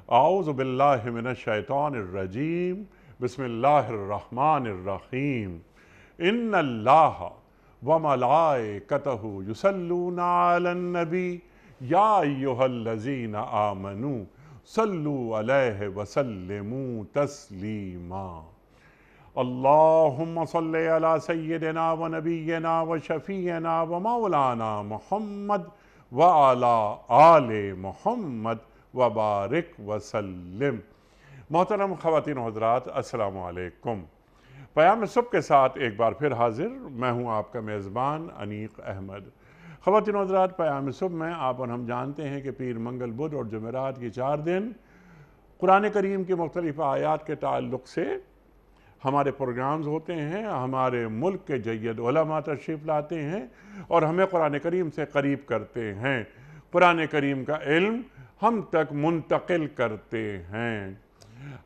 اعوذ باللہ من الشیطان الرجیم بسم اللہ الرحمن الرحیم ان اللہ وملائکتہ یصلون علی النبی یا ایہا الذین آمنوا صلوا علیہ وسلموا تسلیما اللہم صلی علی سیدنا و نبینا و شفیعنا و مولانا محمد وعلی آل محمد وبارک وسلم۔ محترم خواتین و حضرات، السلام علیکم۔ پیام صبح کے ساتھ ایک بار پھر حاضر میں ہوں آپ کا میزبان انیق احمد۔ خواتین و حضرات، پیام صبح میں آپ اور ہم جانتے ہیں کہ پیر، منگل، بدھ اور جمعرات کی 4 دن قرآن کریم کی مختلف آیات کے تعلق سے ہمارے پروگرامز ہوتے ہیں۔ ہمارے ملک کے جید علماء تشریف لاتے ہیں اور ہمیں قرآن کریم سے قریب کرتے ہیں، قرآن کریم کا علم ہم تک منتقل کرتے ہیں۔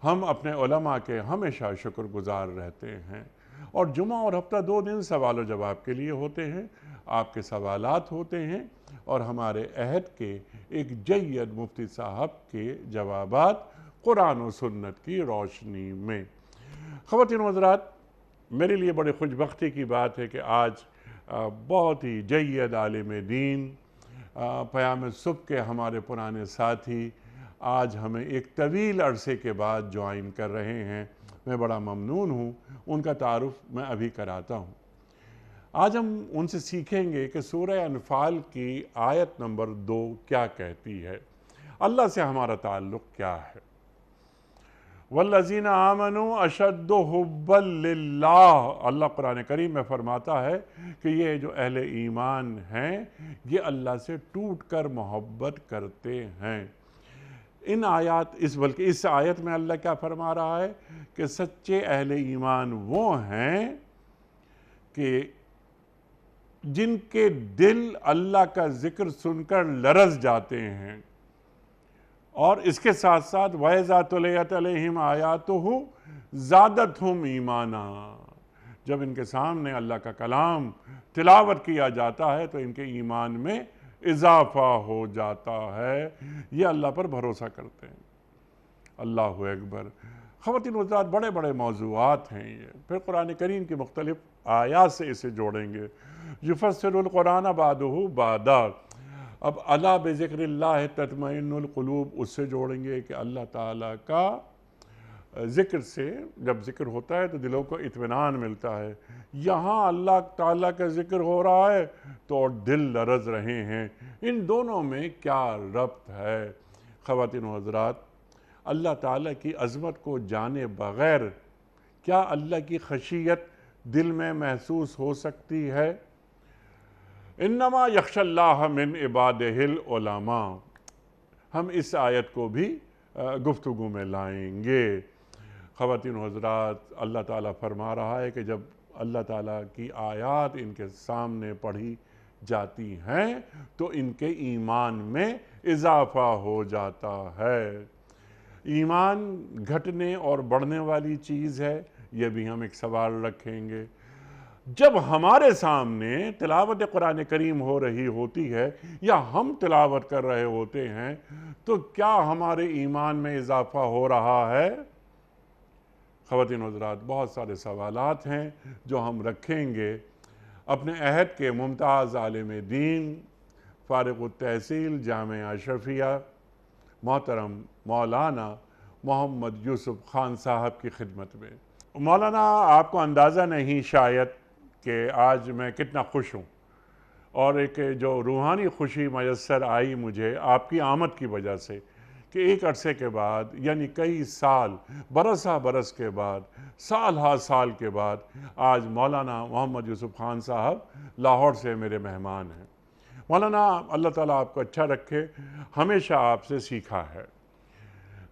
ہم اپنے علماء کے ہمیشہ شکر گزار رہتے ہیں، اور جمعہ اور ہفتہ 2 دن سوال و جواب کے لیے ہوتے ہیں۔ آپ کے سوالات ہوتے ہیں اور ہمارے عہد کے ایک جید مفتی صاحب کے جوابات قرآن و سنت کی روشنی میں۔ خواتین و حضرات، میرے لیے بڑی خوش بختی کی بات ہے کہ آج بہت ہی جید عالم دین، پیام صبح کے ہمارے پرانے ساتھی آج ہمیں ایک طویل عرصے کے بعد جوائن کر رہے ہیں۔ میں بڑا ممنون ہوں، ان کا تعارف میں ابھی کراتا ہوں۔ آج ہم ان سے سیکھیں گے کہ سورہ انفال کی آیت نمبر 2 کیا کہتی ہے، اللہ سے ہمارا تعلق کیا ہے۔ وَالَّذِينَ آمَنُوا أَشَدُّ حُبًّا لِلَّهِ، اللہ قرآن کریم میں فرماتا ہے کہ یہ جو اہل ایمان ہیں یہ اللہ سے ٹوٹ کر محبت کرتے ہیں۔ بلکہ اس آیت میں اللہ کیا فرما رہا ہے کہ سچے اہل ایمان وہ ہیں کہ جن کے دل اللہ کا ذکر سن کر لرز جاتے ہیں، اور اس کے ساتھ ساتھ وَإِذَا تُلِيَتْ عَلَيْهِمْ آيَاتُهُ زَادَتْهُمْ ایمانا، جب ان کے سامنے اللہ کا کلام تلاوت کیا جاتا ہے تو ان کے ایمان میں اضافہ ہو جاتا ہے۔ یہ اللہ پر بھروسہ کرتے ہیں۔ اللہ اکبر۔ خواتین و حضرات، بڑے بڑے موضوعات ہیں یہ، پھر قرآن کریم کی مختلف آیات سے اسے جوڑیں گے۔ یفسر القرآن بعدہ بعدا، اب الا بذکر اللہ تطمئن القلوب، اس سے جوڑیں گے کہ اللہ تعالیٰ کا ذکر سے جب ذکر ہوتا ہے تو دلوں کو اطمینان ملتا ہے۔ یہاں اللہ تعالیٰ کا ذکر ہو رہا ہے تو اور دل لرز رہے ہیں، ان دونوں میں کیا ربط ہے؟ خواتین و حضرات، اللہ تعالیٰ کی عظمت کو جانے بغیر کیا اللہ کی خشیت دل میں محسوس ہو سکتی ہے؟ انما یخشی اللہ من عبادہ العلماء، ہم اس آیت کو بھی گفتگو میں لائیں گے۔ خواتین و حضرات، اللہ تعالیٰ فرما رہا ہے کہ جب اللہ تعالیٰ کی آیات ان کے سامنے پڑھی جاتی ہیں تو ان کے ایمان میں اضافہ ہو جاتا ہے۔ ایمان گھٹنے اور بڑھنے والی چیز ہے، یہ بھی ہم ایک سوال رکھیں گے۔ جب ہمارے سامنے تلاوت قرآن کریم ہو رہی ہوتی ہے یا ہم تلاوت کر رہے ہوتے ہیں تو کیا ہمارے ایمان میں اضافہ ہو رہا ہے؟ خواتین و حضرات، بہت سارے سوالات ہیں جو ہم رکھیں گے۔ اپنے عہد کے ممتاز عالم دین، فارغ التحصیل جامعہ اشرفیہ، محترم مولانا محمد یوسف خان صاحب کی خدمت میں۔ مولانا، آپ کو اندازہ نہیں شاید کہ آج میں کتنا خوش ہوں، اور ایک جو روحانی خوشی میسر آئی مجھے آپ کی آمد کی وجہ سے کہ ایک عرصے کے بعد، یعنی کئی سال، برس ہا برس کے بعد، سال ہا سال کے بعد آج مولانا محمد یوسف خان صاحب لاہور سے میرے مہمان ہیں۔ مولانا، اللہ تعالیٰ آپ کو اچھا رکھے، ہمیشہ آپ سے سیکھا ہے۔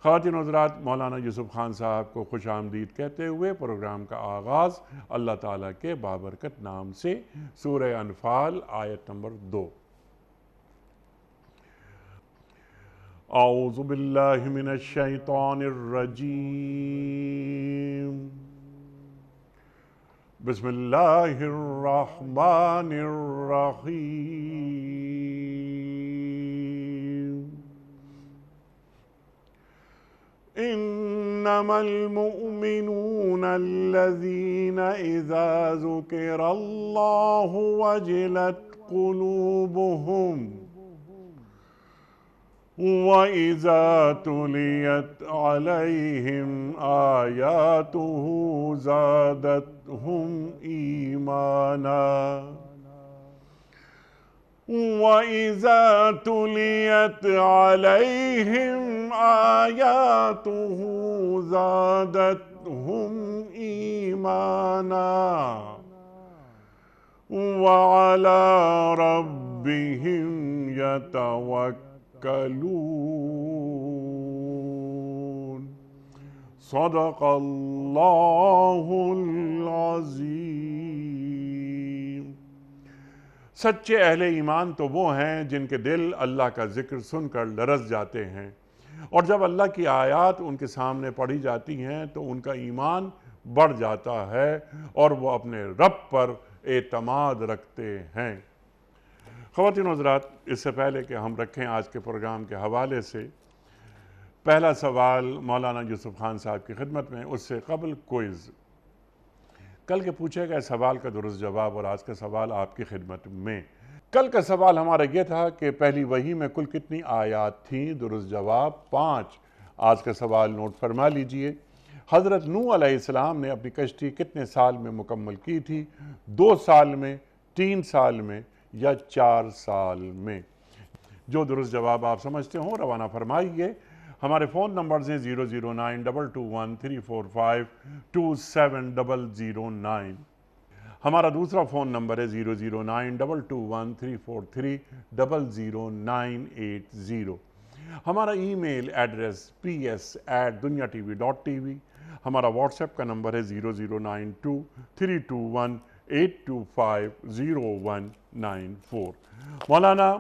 خواتین و حضرات، مولانا یوسف خان صاحب کو خوش آمدید کہتے ہوئے پروگرام کا آغاز اللہ تعالیٰ کے بابرکت نام سے، سورہ انفال آیت نمبر 2۔ اعوذ باللہ من الشیطان الرجیم، بسم اللہ الرحمن الرحیم۔ انما المؤمنون الذین اذا ذکر اللہ وجلت قلوبهم وَإِذَا تُلِيَتْ عَلَيْهِمْ آيَاتُهُ زَادَتْهُمْ إِيمَانًا وَإِذَا تُلِيَتْ عَلَيْهِمْ آيَاتُهُ زَادَتْهُمْ إِيمَانًا وَعَلَى رَبِّهِمْ يَتَوَكَّلُونَ صدق اللہ العظیم۔ سچے اہل ایمان تو وہ ہیں جن کے دل اللہ کا ذکر سن کر لرز جاتے ہیں، اور جب اللہ کی آیات ان کے سامنے پڑھی جاتی ہیں تو ان کا ایمان بڑھ جاتا ہے اور وہ اپنے رب پر اعتماد رکھتے ہیں۔ خواتین و حضرات، اس سے پہلے کہ ہم رکھیں آج کے پروگرام کے حوالے سے پہلا سوال مولانا یوسف خان صاحب کی خدمت میں، اس سے قبل کوئز۔ کل کے پوچھے گئے سوال کا درست جواب اور آج کا سوال آپ کی خدمت میں۔ کل کا سوال ہمارا یہ تھا کہ پہلی وحی میں کل کتنی آیات تھیں؟ درست جواب 5۔ آج کا سوال نوٹ فرما لیجئے۔ حضرت نوح علیہ السلام نے اپنی کشتی کتنے سال میں مکمل کی تھی؟ 2 سال میں، 3 سال میں یا 4 سال میں؟ جو درست جواب آپ سمجھتے ہوں روانہ فرمائیے۔ ہمارے فون نمبرز ہیں 0092213452709۔ ہمارا دوسرا فون نمبر ہے 009221343000980۔ ہمارا ای میل ایڈریس ps@dunyatv.tv۔ ہمارا واٹس ایپ کا نمبر ہے 009232182500194۔ مولانا،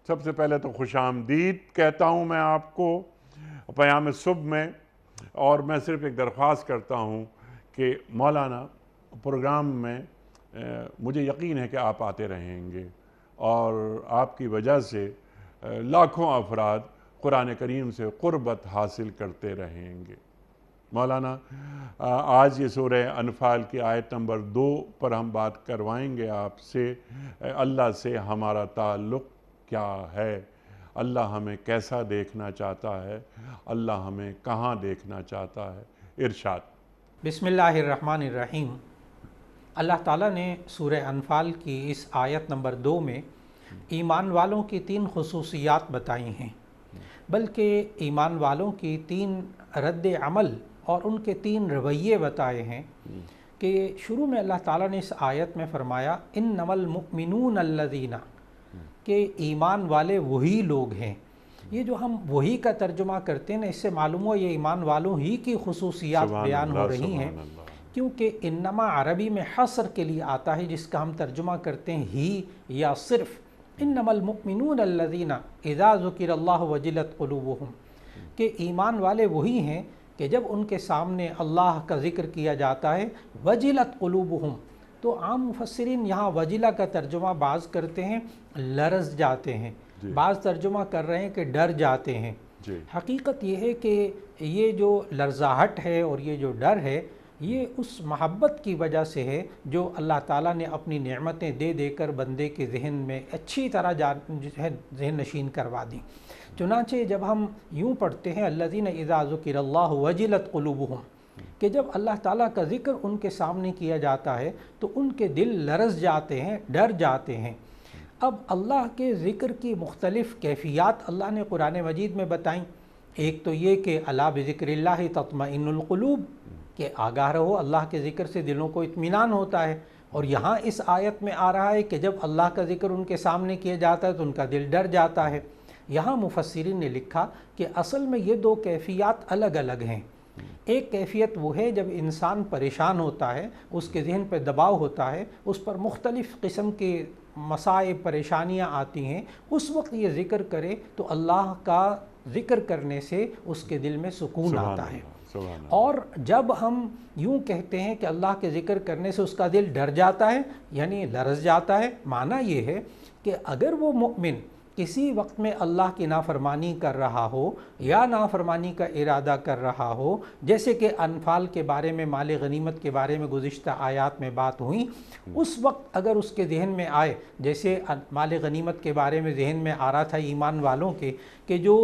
سب سے پہلے تو خوش آمدید کہتا ہوں میں آپ کو پیام صبح میں، اور میں صرف ایک درخواست کرتا ہوں کہ مولانا پروگرام میں مجھے یقین ہے کہ آپ آتے رہیں گے، اور آپ کی وجہ سے لاکھوں افراد قرآن کریم سے قربت حاصل کرتے رہیں گے۔ مولانا، آج یہ سورہ انفال کی آیت نمبر 2 پر ہم بات کروائیں گے آپ سے۔ اللہ سے ہمارا تعلق کیا ہے؟ اللہ ہمیں کیسا دیکھنا چاہتا ہے؟ اللہ ہمیں کہاں دیکھنا چاہتا ہے؟ ارشاد۔ بسم اللہ الرحمن الرحیم۔ اللہ تعالیٰ نے سورہ انفال کی اس آیت نمبر 2 میں ایمان والوں کی 3 خصوصیات بتائی ہیں، بلکہ ایمان والوں کی 3 رد عمل اور ان کے 3 رویے بتائے ہیں۔ کہ شروع میں اللہ تعالیٰ نے اس آیت میں فرمایا انما المؤمنون الذین، کہ ایمان والے وہی لوگ ہیں۔ یہ جو ہم وہی کا ترجمہ کرتے ہیں، اس سے معلوم ہو یہ ایمان والوں ہی کی خصوصیات بیان ہو رہی ہیں، کیونکہ انما عربی میں حصر کے لیے آتا ہے، جس کا ہم ترجمہ کرتے ہیں ہی یا صرف۔ انما المؤمنون الذین اذا ذکر اللہ وجلت قلوبهم، کہ ایمان والے وہی ہیں کہ جب ان کے سامنے اللہ کا ذکر کیا جاتا ہے وجلت قلوبهم، تو عام مفسرین یہاں وجلہ کا ترجمہ بعض کرتے ہیں لرز جاتے ہیں، بعض ترجمہ کر رہے ہیں کہ ڈر جاتے ہیں۔ حقیقت یہ ہے کہ یہ جو لرزاہٹ ہے اور یہ جو ڈر ہے، یہ اس محبت کی وجہ سے ہے جو اللہ تعالیٰ نے اپنی نعمتیں دے دے کر بندے کے ذہن میں اچھی طرح ذہن نشین کروا دی۔ چنانچہ جب ہم یوں پڑھتے ہیں الذین اذا ذکر اللہ وجلت قلوبهم، کہ جب اللہ تعالیٰ کا ذکر ان کے سامنے کیا جاتا ہے تو ان کے دل لرز جاتے ہیں، ڈر جاتے ہیں۔ اب اللہ کے ذکر کی مختلف کیفیات اللہ نے قرآن مجید میں بتائیں۔ ایک تو یہ کہ الا بذکر اللہ تطمئن القلوب، کہ آگاہ رہو اللہ کے ذکر سے دلوں کو اطمینان ہوتا ہے، اور یہاں اس آیت میں آ رہا ہے کہ جب اللہ کا ذکر ان کے سامنے کیا جاتا ہے تو ان کا دل ڈر جاتا ہے۔ یہاں مفسرین نے لکھا کہ اصل میں یہ 2 کیفیات الگ الگ ہیں۔ ایک کیفیت وہ ہے جب انسان پریشان ہوتا ہے، اس کے ذہن پہ دباؤ ہوتا ہے، اس پر مختلف قسم کے مسائل پریشانیاں آتی ہیں، اس وقت یہ ذکر کرے تو اللہ کا ذکر کرنے سے اس کے دل میں سکون آتا ہے۔ اور جب ہم یوں کہتے ہیں کہ اللہ کے ذکر کرنے سے اس کا دل ڈر جاتا ہے، یعنی لرز جاتا ہے، معنی یہ ہے کہ اگر وہ مؤمن کسی وقت میں اللہ کی نافرمانی کر رہا ہو یا نافرمانی کا ارادہ کر رہا ہو، جیسے کہ انفال کے بارے میں، مال غنیمت کے بارے میں گزشتہ آیات میں بات ہوئی، اس وقت اگر اس کے ذہن میں آئے، جیسے مال غنیمت کے بارے میں ذہن میں آ رہا تھا ایمان والوں کے، کہ جو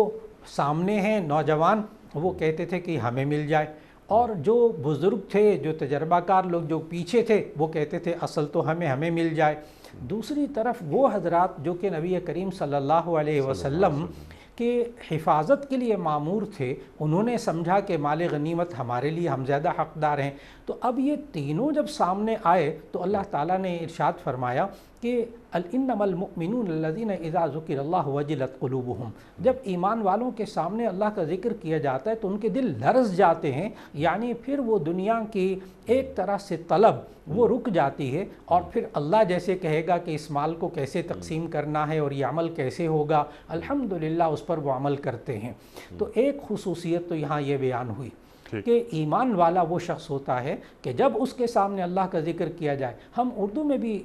سامنے ہیں نوجوان وہ کہتے تھے کہ ہمیں مل جائے، اور جو بزرگ تھے، جو تجربہ کار لوگ جو پیچھے تھے، وہ کہتے تھے اصل تو ہمیں مل جائے۔ دوسری طرف وہ حضرات جو کہ نبی کریم صلی اللہ علیہ وسلم کے حفاظت کے لیے معمور تھے، انہوں نے سمجھا کہ مال غنیمت ہمارے لیے، ہم زیادہ حقدار ہیں۔ تو اب یہ تینوں جب سامنے آئے تو اللہ تعالیٰ نے ارشاد فرمایا کہ انما المؤمنون الذین اذا ذکر اللہ وجلت قلوبہم، جب ایمان والوں کے سامنے اللہ کا ذکر کیا جاتا ہے تو ان کے دل لرز جاتے ہیں، یعنی پھر وہ دنیا کی ایک طرح سے طلب وہ رک جاتی ہے، اور پھر اللہ جیسے کہے گا کہ اس مال کو کیسے تقسیم کرنا ہے اور یہ عمل کیسے ہوگا، الحمدللہ اس پر وہ عمل کرتے ہیں۔ تو ایک خصوصیت تو یہاں یہ بیان ہوئی کہ ایمان والا وہ شخص ہوتا ہے کہ جب اس کے سامنے اللہ کا ذکر کیا جائے، ہم اردو میں بھی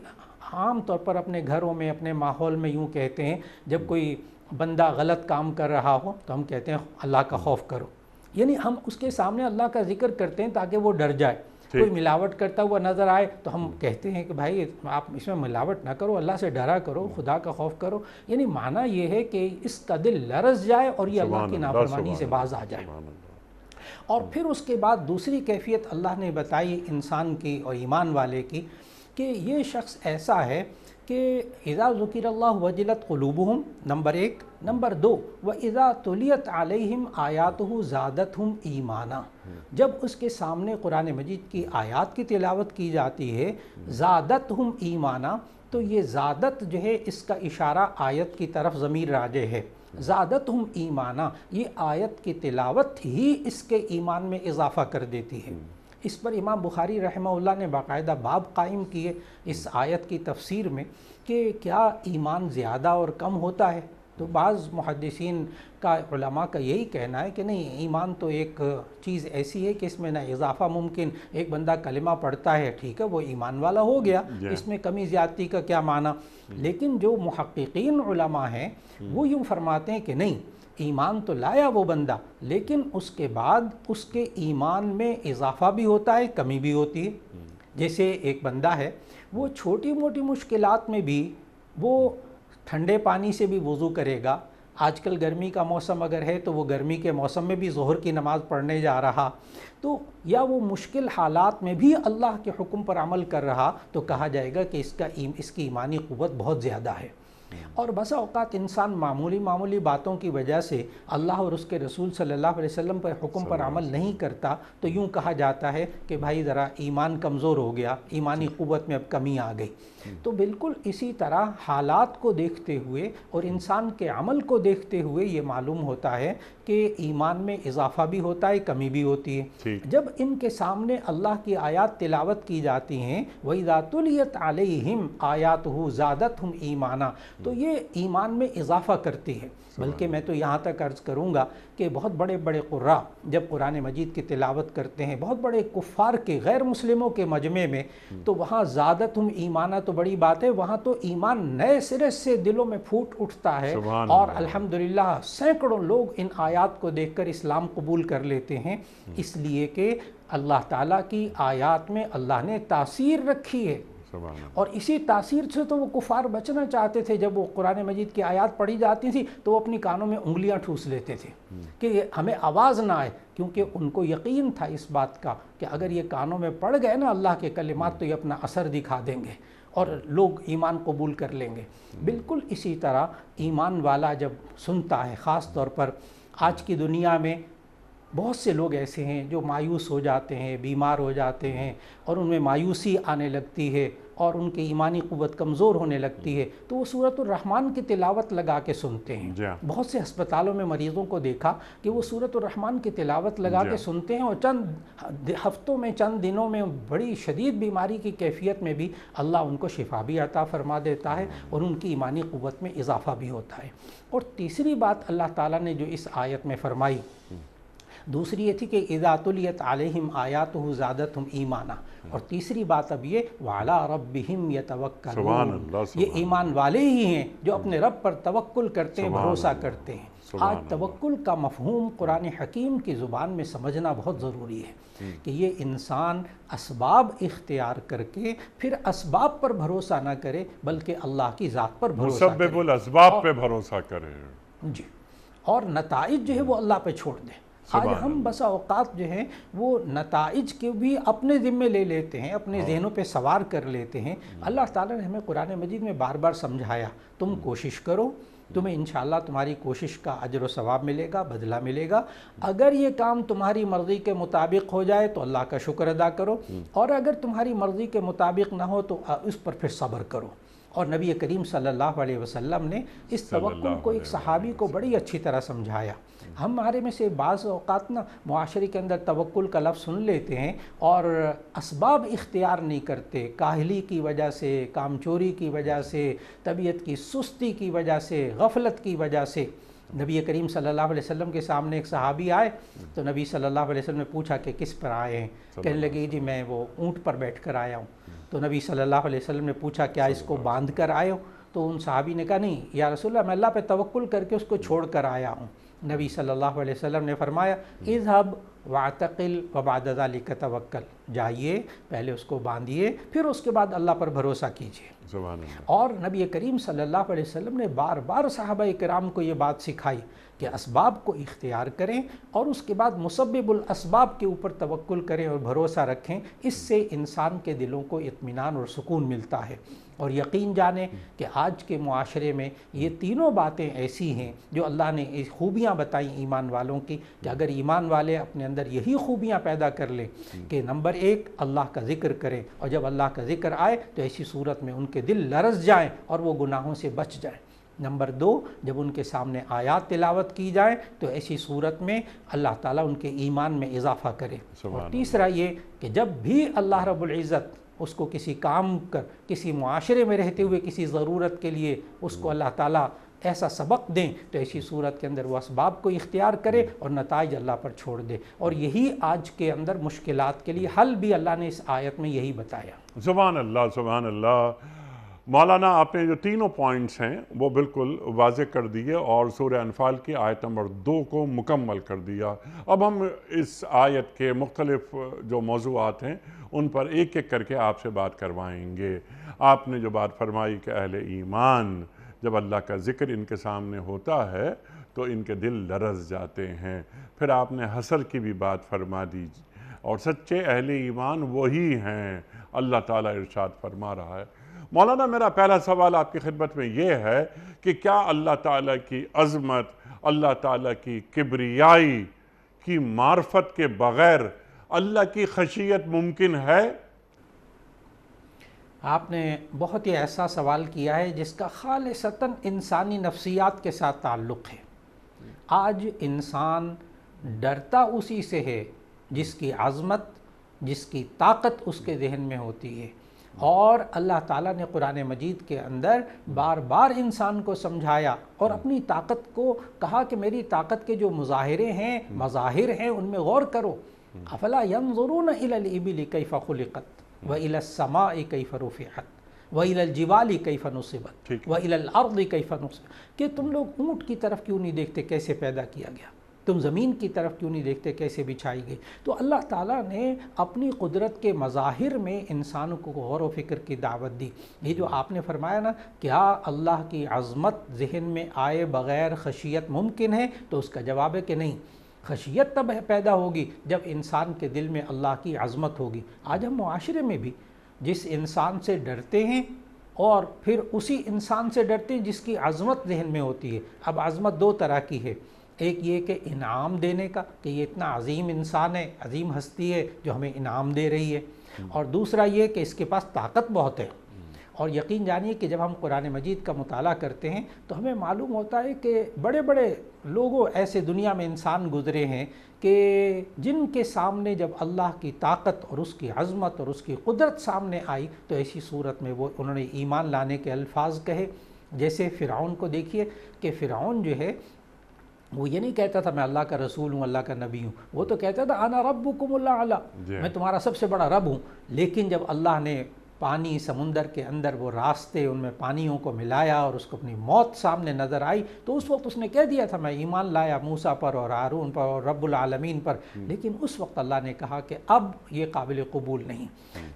عام طور پر اپنے گھروں میں، اپنے ماحول میں یوں کہتے ہیں، جب کوئی بندہ غلط کام کر رہا ہو تو ہم کہتے ہیں اللہ کا خوف کرو، یعنی ہم اس کے سامنے اللہ کا ذکر کرتے ہیں تاکہ وہ ڈر جائے۔ کوئی ملاوٹ کرتا ہوا نظر آئے تو ہم کہتے ہیں کہ بھائی آپ اس میں ملاوٹ نہ کرو، اللہ سے ڈرا کرو، خدا کا خوف کرو، یعنی معنی یہ ہے کہ اس کا دل لرز جائے اور یہ اللہ کی نافرمانی سے باز آ جائے۔ اور پھر اس کے بعد دوسری کیفیت اللہ نے بتائی انسان کی اور ایمان والے کی، کہ یہ شخص ایسا ہے کہ اذا ذکر اللہ وجلت قلوبہم، نمبر 1، نمبر 2، وَإِذَا تُلِيَتْ عَلَيْهِمْ آیَاتُهُ زَادَتْهُمْ ایمانا، جب اس کے سامنے قرآن مجید کی آیات کی تلاوت کی جاتی ہے، زادتہم ایمانا، تو یہ زادت جو ہے اس کا اشارہ آیت کی طرف ضمیر راجع ہے، زادتہم ایمانا، یہ آیت کی تلاوت ہی اس کے ایمان میں اضافہ کر دیتی ہے۔ اس پر امام بخاری رحمہ اللہ نے باقاعدہ باب قائم کیے اس آیت کی تفسیر میں کہ کیا ایمان زیادہ اور کم ہوتا ہے؟ تو بعض محدثین کا، علماء کا یہی کہنا ہے کہ نہیں، ایمان تو ایک چیز ایسی ہے کہ اس میں نہ اضافہ ممکن، ایک بندہ کلمہ پڑھتا ہے ٹھیک ہے وہ ایمان والا ہو گیا، اس میں کمی زیادتی کا کیا معنی؟ لیکن جو محققین علماء ہیں وہ یوں فرماتے ہیں کہ نہیں، ایمان تو لایا وہ بندہ، لیکن اس کے بعد اس کے ایمان میں اضافہ بھی ہوتا ہے، کمی بھی ہوتی ہے۔ جیسے ایک بندہ ہے وہ چھوٹی موٹی مشکلات میں بھی وہ ٹھنڈے پانی سے بھی وضو کرے گا، آج کل گرمی کا موسم اگر ہے تو وہ گرمی کے موسم میں بھی ظہر کی نماز پڑھنے جا رہا، تو یا وہ مشکل حالات میں بھی اللہ کے حکم پر عمل کر رہا، تو کہا جائے گا کہ اس کی ایمانی قوت بہت زیادہ ہے۔ اور بسا اوقات انسان معمولی باتوں کی وجہ سے اللہ اور اس کے رسول صلی اللہ علیہ وسلم پر حکم پر عمل نہیں کرتا، تو یوں کہا جاتا ہے کہ بھائی ذرا ایمان کمزور ہو گیا، ایمانی قوت میں اب کمی آ گئی۔ تو بالکل اسی طرح حالات کو دیکھتے ہوئے اور انسان کے عمل کو دیکھتے ہوئے یہ معلوم ہوتا ہے کہ ایمان میں اضافہ بھی ہوتا ہے، کمی بھی ہوتی ہے۔ جب ان کے سامنے اللہ کی آیات تلاوت کی جاتی ہیں، وَإِذَا تُلِيَتْ عَلَيْهِمْ آیَاتُهُ زَادَتْهُمْ ایمانا، تو یہ ایمان میں اضافہ کرتی ہے۔ بلکہ میں تو یہاں تک عرض کروں گا کہ بہت بڑے بڑے قراء جب قرآن مجید کی تلاوت کرتے ہیں، بہت بڑے کفار کے، غیر مسلموں کے مجمع میں، تو وہاں زادتہم ایمانا تو بڑی بات ہے، وہاں تو ایمان نئے سرے سے دلوں میں پھوٹ اٹھتا ہے، اور الحمدللہ سینکڑوں لوگ ان آیات کو دیکھ کر اسلام قبول کر لیتے ہیں، اس لیے کہ اللہ تعالیٰ کی آیات میں اللہ نے تاثیر رکھی ہے، اور اسی تاثیر سے تو وہ کفار بچنا چاہتے تھے۔ جب وہ قرآن مجید کی آیات پڑھی جاتی تھی تو وہ اپنی کانوں میں انگلیاں ٹھوس لیتے تھے کہ ہمیں آواز نہ آئے، کیونکہ ان کو یقین تھا اس بات کا کہ اگر یہ کانوں میں پڑ گئے نا اللہ کے کلمات تو یہ اپنا اثر دکھا دیں گے اور لوگ ایمان قبول کر لیں گے۔ بالکل اسی طرح ایمان والا جب سنتا ہے، خاص طور پر آج کی دنیا میں بہت سے لوگ ایسے ہیں جو مایوس ہو جاتے ہیں، بیمار ہو جاتے ہیں، اور ان میں مایوسی آنے لگتی ہے اور ان کی ایمانی قوت کمزور ہونے لگتی ہے، تو وہ سورۃ الرحمن کی تلاوت لگا کے سنتے ہیں۔ بہت سے ہسپتالوں میں مریضوں کو دیکھا کہ وہ سورۃ الرحمن کی تلاوت لگا کے سنتے ہیں، اور چند ہفتوں میں، چند دنوں میں بڑی شدید بیماری کی کیفیت میں بھی اللہ ان کو شفا بھی عطا فرما دیتا ہے اور ان کی ایمانی قوت میں اضافہ بھی ہوتا ہے۔ اور تیسری بات اللہ تعالیٰ نے جو اس آیت میں فرمائی دوسری یہ تھی کہ اذا تلیت علیہم آیاتہ زادتہم ایمانا، اور تیسری بات اب یہ وعلی ربہم یتوکلون، سبحان اللہ، یہ ایمان والے ہی ہیں جو اپنے رب پر توکل کرتے ہیں، بھروسہ کرتے ہیں۔ آج توکل کا مفہوم قرآن حکیم کی زبان میں سمجھنا بہت ضروری ہے کہ یہ انسان اسباب اختیار کر کے پھر اسباب پر بھروسہ نہ کرے بلکہ اللہ کی ذات پر بھروسہ کرے، مسبب الاسباب پہ بھروسہ کرے جی، اور نتائج جو ہے وہ اللہ پہ چھوڑ دیں۔ آج ہم بسا اوقات جو ہیں وہ نتائج کے بھی اپنے ذمے لے لیتے ہیں، اپنے ذہنوں پہ سوار کر لیتے ہیں۔ اللہ تعالیٰ نے ہمیں قرآن مجید میں بار بار سمجھایا تم کوشش کرو، تمہیں انشاءاللہ تمہاری کوشش کا اجر و ثواب ملے گا، بدلہ ملے گا۔ اگر یہ کام تمہاری مرضی کے مطابق ہو جائے تو اللہ کا شکر ادا کرو، اور اگر تمہاری مرضی کے مطابق نہ ہو تو اس پر پھر صبر کرو۔ اور نبی کریم صلی اللہ علیہ وسلم نے اس توکل کو ایک صحابی کو بڑی اچھی طرح سمجھایا۔ ہمارے میں سے بعض اوقات نا معاشرے کے اندر توکل کا لفظ سن لیتے ہیں اور اسباب اختیار نہیں کرتے، کاہلی کی وجہ سے، کام چوری کی وجہ سے، طبیعت کی سستی کی وجہ سے، غفلت کی وجہ سے۔ نبی کریم صلی اللہ علیہ وسلم کے سامنے ایک صحابی آئے تو نبی صلی اللہ علیہ وسلم نے پوچھا کہ کس پر آئے ہیں؟ کہنے لگے جی میں وہ اونٹ پر بیٹھ کر آیا ہوں۔ تو نبی صلی اللہ علیہ وسلم نے پوچھا کیا اس کو باندھ کر آئے ہو؟ تو ان صحابی نے کہا نہیں یا رسول اللہ، میں اللہ پہ توکل کر کے اس کو چھوڑ کر آیا ہوں۔ نبی صلی اللہ علیہ وسلم نے فرمایا اذهب واعتقل وبعد ذلك توکل، جائیے پہلے اس کو باندھیے پھر اس کے بعد اللہ پر بھروسہ کیجیے۔ سبحان اللہ۔ اور نبی کریم صلی اللہ علیہ وسلم نے بار بار صحابہ کرام کو یہ بات سکھائی کہ اسباب کو اختیار کریں اور اس کے بعد مسبب الاسباب کے اوپر توکل کریں اور بھروسہ رکھیں، اس سے انسان کے دلوں کو اطمینان اور سکون ملتا ہے۔ اور یقین جانیں کہ آج کے معاشرے میں یہ تینوں باتیں ایسی ہیں جو اللہ نے خوبیاں بتائیں ایمان والوں کی، کہ اگر ایمان والے اپنے اندر یہی خوبیاں پیدا کر لیں کہ نمبر ایک اللہ کا ذکر کریں، اور جب اللہ کا ذکر آئے تو ایسی صورت میں ان کے دل لرز جائیں اور وہ گناہوں سے بچ جائیں۔ نمبر دو، جب ان کے سامنے آیات تلاوت کی جائیں تو ایسی صورت میں اللہ تعالیٰ ان کے ایمان میں اضافہ کرے۔ اور تیسرا یہ کہ جب بھی اللہ رب العزت اس کو کسی کام کر، کسی معاشرے میں رہتے ہوئے کسی ضرورت کے لیے اس کو اللہ تعالیٰ ایسا سبق دیں تو ایسی صورت کے اندر وہ اسباب کو اختیار کرے اور نتائج اللہ پر چھوڑ دے۔ اور یہی آج کے اندر مشکلات کے لیے حل بھی اللہ نے اس آیت میں یہی بتایا۔ سبحان اللہ، سبحان اللہ۔ مولانا آپ نے جو تینوں پوائنٹس ہیں وہ بالکل واضح کر دیے اور سورہ انفال کی آیت نمبر 2 کو مکمل کر دیا۔ اب ہم اس آیت کے مختلف جو موضوعات ہیں ان پر ایک ایک کر کے آپ سے بات کروائیں گے۔ آپ نے جو بات فرمائی کہ اہل ایمان جب اللہ کا ذکر ان کے سامنے ہوتا ہے تو ان کے دل لرز جاتے ہیں۔ پھر آپ نے حشر کی بھی بات فرما دی، اور سچے اہل ایمان وہی ہیں، اللہ تعالیٰ ارشاد فرما رہا ہے۔ مولانا میرا پہلا سوال آپ کی خدمت میں یہ ہے کہ کیا اللہ تعالیٰ کی عظمت، اللہ تعالیٰ کی کبریائی کی معرفت کے بغیر اللہ کی خشیت ممکن ہے؟ آپ نے بہت ہی ایسا سوال کیا ہے جس کا خالصتاً انسانی نفسیات کے ساتھ تعلق ہے۔ آج انسان ڈرتا اسی سے ہے جس کی عظمت، جس کی طاقت اس کے ذہن میں ہوتی ہے۔ اور اللہ تعالیٰ نے قرآن مجید کے اندر بار بار انسان کو سمجھایا اور اپنی طاقت کو کہا کہ میری طاقت کے جو مظاہرے ہیں، مظاہر ہیں، ان میں غور کرو۔ افلا ينظرون الى الابل كيف خلقت والى السماء كيف رفعت والى الجبال كيف نصبت والى الارض كيف نصبت، کہ تم لوگ اونٹ کی طرف کیوں نہیں دیکھتے کیسے پیدا کیا گیا، تم زمین کی طرف کیوں نہیں دیکھتے کیسے بچھائی گئی۔ تو اللہ تعالیٰ نے اپنی قدرت کے مظاہر میں انسانوں کو غور و فکر کی دعوت دی۔ یہ جو آپ نے فرمایا نا کیا اللہ کی عظمت ذہن میں آئے بغیر خشیت ممکن ہے، تو اس کا جواب ہے کہ نہیں۔ خشیت تب پیدا ہوگی جب انسان کے دل میں اللہ کی عظمت ہوگی۔ آج ہم معاشرے میں بھی جس انسان سے ڈرتے ہیں اور پھر اسی انسان سے ڈرتے ہیں جس کی عظمت ذہن میں ہوتی ہے۔ اب عظمت دو طرح کی ہے، ایک یہ کہ انعام دینے کا کہ یہ اتنا عظیم انسان ہے، عظیم ہستی ہے جو ہمیں انعام دے رہی ہے، اور دوسرا یہ کہ اس کے پاس طاقت بہت ہے۔ اور یقین جانیے کہ جب ہم قرآن مجید کا مطالعہ کرتے ہیں تو ہمیں معلوم ہوتا ہے کہ بڑے بڑے لوگوں ایسے دنیا میں انسان گزرے ہیں کہ جن کے سامنے جب اللہ کی طاقت اور اس کی عظمت اور اس کی قدرت سامنے آئی تو ایسی صورت میں انہوں نے ایمان لانے کے الفاظ کہے۔ جیسے فرعون کو دیکھیے کہ فرعون جو ہے وہ یہ نہیں کہتا تھا میں اللہ کا رسول ہوں، اللہ کا نبی ہوں، وہ تو کہتا تھا انا ربکم الاعلی، میں تمہارا سب سے بڑا رب ہوں۔ لیکن جب اللہ نے پانی سمندر کے اندر وہ راستے ان میں پانیوں کو ملایا اور اس کو اپنی موت سامنے نظر آئی تو اس وقت اس نے کہہ دیا تھا میں ایمان لایا موسیٰ پر اور ہارون پر اور رب العالمین پر، لیکن اس وقت اللہ نے کہا کہ اب یہ قابل قبول نہیں۔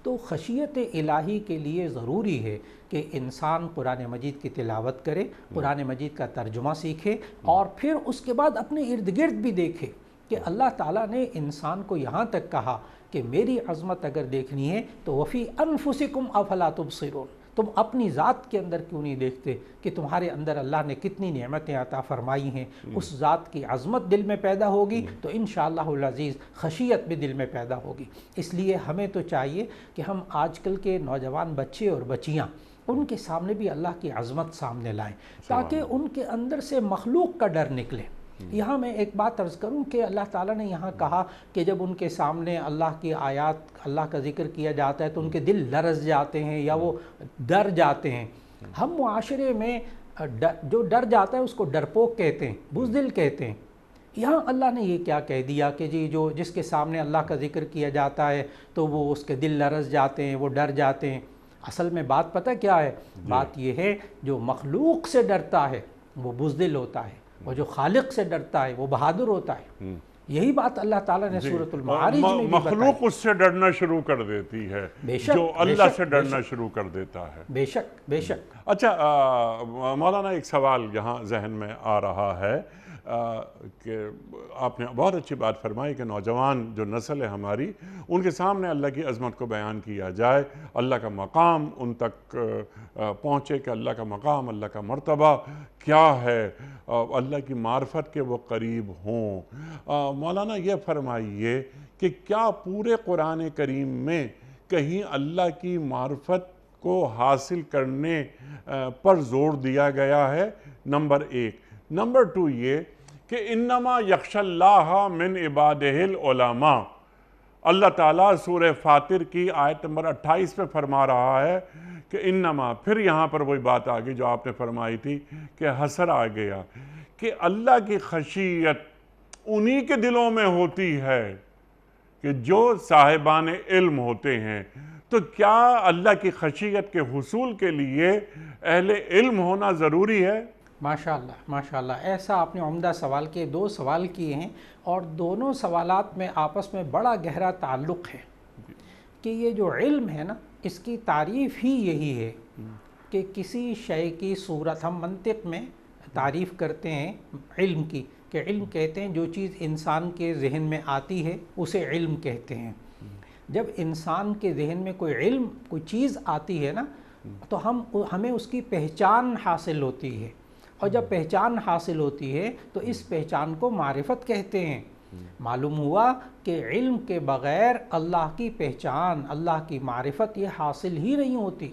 تو خشیت الہی کے لیے ضروری ہے کہ انسان قرآن مجید کی تلاوت کرے، قرآن مجید کا ترجمہ سیکھے، اور پھر اس کے بعد اپنے ارد گرد بھی دیکھے کہ اللہ تعالیٰ نے انسان کو یہاں تک کہا کہ میری عظمت اگر دیکھنی ہے تو وفی انفسکم افلا تبصرون، تم اپنی ذات کے اندر کیوں نہیں دیکھتے کہ تمہارے اندر اللہ نے کتنی نعمتیں عطا فرمائی ہیں۔ اس ذات کی عظمت دل میں پیدا ہوگی تو انشاءاللہ العزیز خشیت بھی دل میں پیدا ہوگی۔ اس لیے ہمیں تو چاہیے کہ ہم آج کل کے نوجوان بچے اور بچیاں ان کے سامنے بھی اللہ کی عظمت سامنے لائیں تاکہ ان کے اندر سے مخلوق کا ڈر نکلے۔ یہاں میں ایک بات عرض کروں کہ اللہ تعالیٰ نے یہاں کہا کہ جب ان کے سامنے اللہ کی آیات، اللہ کا ذکر کیا جاتا ہے تو ان کے دل لرز جاتے ہیں یا وہ ڈر جاتے ہیں۔ ہم معاشرے میں جو ڈر جاتا ہے اس کو ڈرپوک کہتے ہیں، بزدل کہتے ہیں۔ یہاں اللہ نے یہ کیا کہہ دیا کہ جی جس کے سامنے اللہ کا ذکر کیا جاتا ہے تو وہ اس کے دل لرز جاتے ہیں، وہ ڈر جاتے ہیں۔ اصل میں بات پتہ کیا ہے؟ بات یہ ہے جو مخلوق سے ڈرتا ہے وہ بزدل ہوتا ہے، وہ جو خالق سے ڈرتا ہے وہ بہادر ہوتا ہے۔ یہی بات اللہ تعالیٰ نے سورۃ المعارج میں بھی بتائی۔ مخلوق اس سے ڈرنا شروع کر دیتی ہے جو اللہ سے ڈرنا شروع کر دیتا ہے۔ بے شک بے شک۔ اچھا مولانا، ایک سوال یہاں ذہن میں آ رہا ہے کہ آپ نے بہت اچھی بات فرمائی کہ نوجوان جو نسل ہے ہماری، ان کے سامنے اللہ کی عظمت کو بیان کیا جائے، اللہ کا مقام ان تک پہنچے کہ اللہ کا مقام، اللہ کا مرتبہ کیا ہے، اللہ کی معرفت کے وہ قریب ہوں۔ مولانا یہ فرمائیے کہ کیا پورے قرآن کریم میں کہیں اللہ کی معرفت کو حاصل کرنے پر زور دیا گیا ہے؟ نمبر 1۔ نمبر 2 یہ کہ انما یخشی اللہ من عبادہ العلماء، اللہ تعالیٰ سورہ فاطر کی آیت نمبر 28 پہ فرما رہا ہے کہ انما، پھر یہاں پر وہی بات آگئی جو آپ نے فرمائی تھی کہ حسر آ گیا کہ اللہ کی خشیت انہی کے دلوں میں ہوتی ہے کہ جو صاحبان علم ہوتے ہیں۔ تو کیا اللہ کی خشیت کے حصول کے لیے اہل علم ہونا ضروری ہے؟ ماشاءاللہ ماشاءاللہ، ایسا آپ نے عمدہ سوال کیے، 2 سوال کیے ہیں اور دونوں سوالات میں آپس میں بڑا گہرا تعلق ہے کہ یہ جو علم ہے نا، اس کی تعریف ہی یہی ہے کہ کسی شے کی صورت، ہم منطق میں تعریف کرتے ہیں علم کی کہ علم کہتے ہیں جو چیز انسان کے ذہن میں آتی ہے اسے علم کہتے ہیں۔ جب انسان کے ذہن میں کوئی علم، کوئی چیز آتی ہے نا تو ہمیں اس کی پہچان حاصل ہوتی ہے، اور جب پہچان حاصل ہوتی ہے تو اس پہچان کو معرفت کہتے ہیں۔ معلوم ہوا کہ علم کے بغیر اللہ کی پہچان، اللہ کی معرفت یہ حاصل ہی نہیں ہوتی۔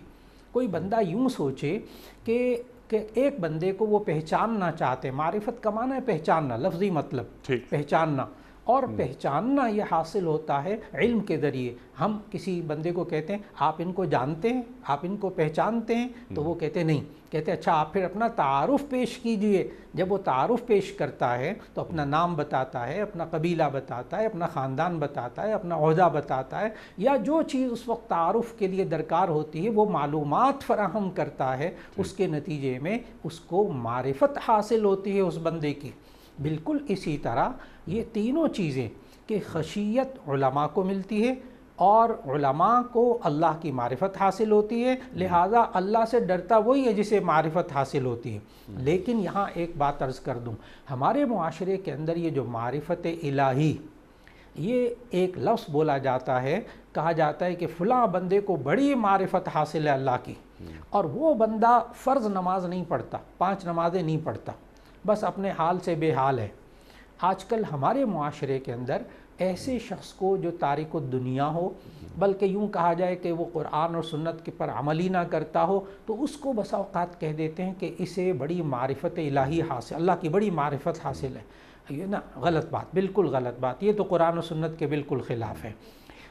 کوئی بندہ یوں سوچے کہ ایک بندے کو وہ پہچاننا چاہتے، معرفت کا معنی ہے پہچاننا، لفظی مطلب پہچاننا، اور پہچاننا یہ حاصل ہوتا ہے علم کے ذریعے۔ ہم کسی بندے کو کہتے ہیں آپ ان کو جانتے ہیں، آپ ان کو پہچانتے ہیں، تو وہ کہتے نہیں، کہتے اچھا آپ پھر اپنا تعارف پیش کیجئے۔ جب وہ تعارف پیش کرتا ہے تو اپنا نام بتاتا ہے، اپنا قبیلہ بتاتا ہے، اپنا خاندان بتاتا ہے، اپنا عہدہ بتاتا ہے، یا جو چیز اس وقت تعارف کے لیے درکار ہوتی ہے وہ معلومات فراہم کرتا ہے، اس کے نتیجے میں اس کو معرفت حاصل ہوتی ہے اس بندے کی۔ بالکل اسی طرح یہ تینوں چیزیں کہ خشیت علماء کو ملتی ہے اور علماء کو اللہ کی معرفت حاصل ہوتی ہے، لہٰذا اللہ سے ڈرتا وہی ہے جسے معرفت حاصل ہوتی ہے۔ لیکن یہاں ایک بات عرض کر دوں، ہمارے معاشرے کے اندر یہ جو معرفت الہی، یہ ایک لفظ بولا جاتا ہے، کہا جاتا ہے کہ فلاں بندے کو بڑی معرفت حاصل ہے اللہ کی، اور وہ بندہ فرض نماز نہیں پڑھتا، 5 نمازیں نہیں پڑھتا، بس اپنے حال سے بے حال ہے۔ آج کل ہمارے معاشرے کے اندر ایسے شخص کو جو تارک الدنیا ہو، بلکہ یوں کہا جائے کہ وہ قرآن اور سنت کے پر عمل ہی نہ کرتا ہو، تو اس کو بسا اوقات کہہ دیتے ہیں کہ اسے بڑی معرفت الہی حاصل، اللہ کی بڑی معرفت حاصل ہے۔ یہ نا غلط بات، بالکل غلط بات، یہ تو قرآن و سنت کے بالکل خلاف ہے۔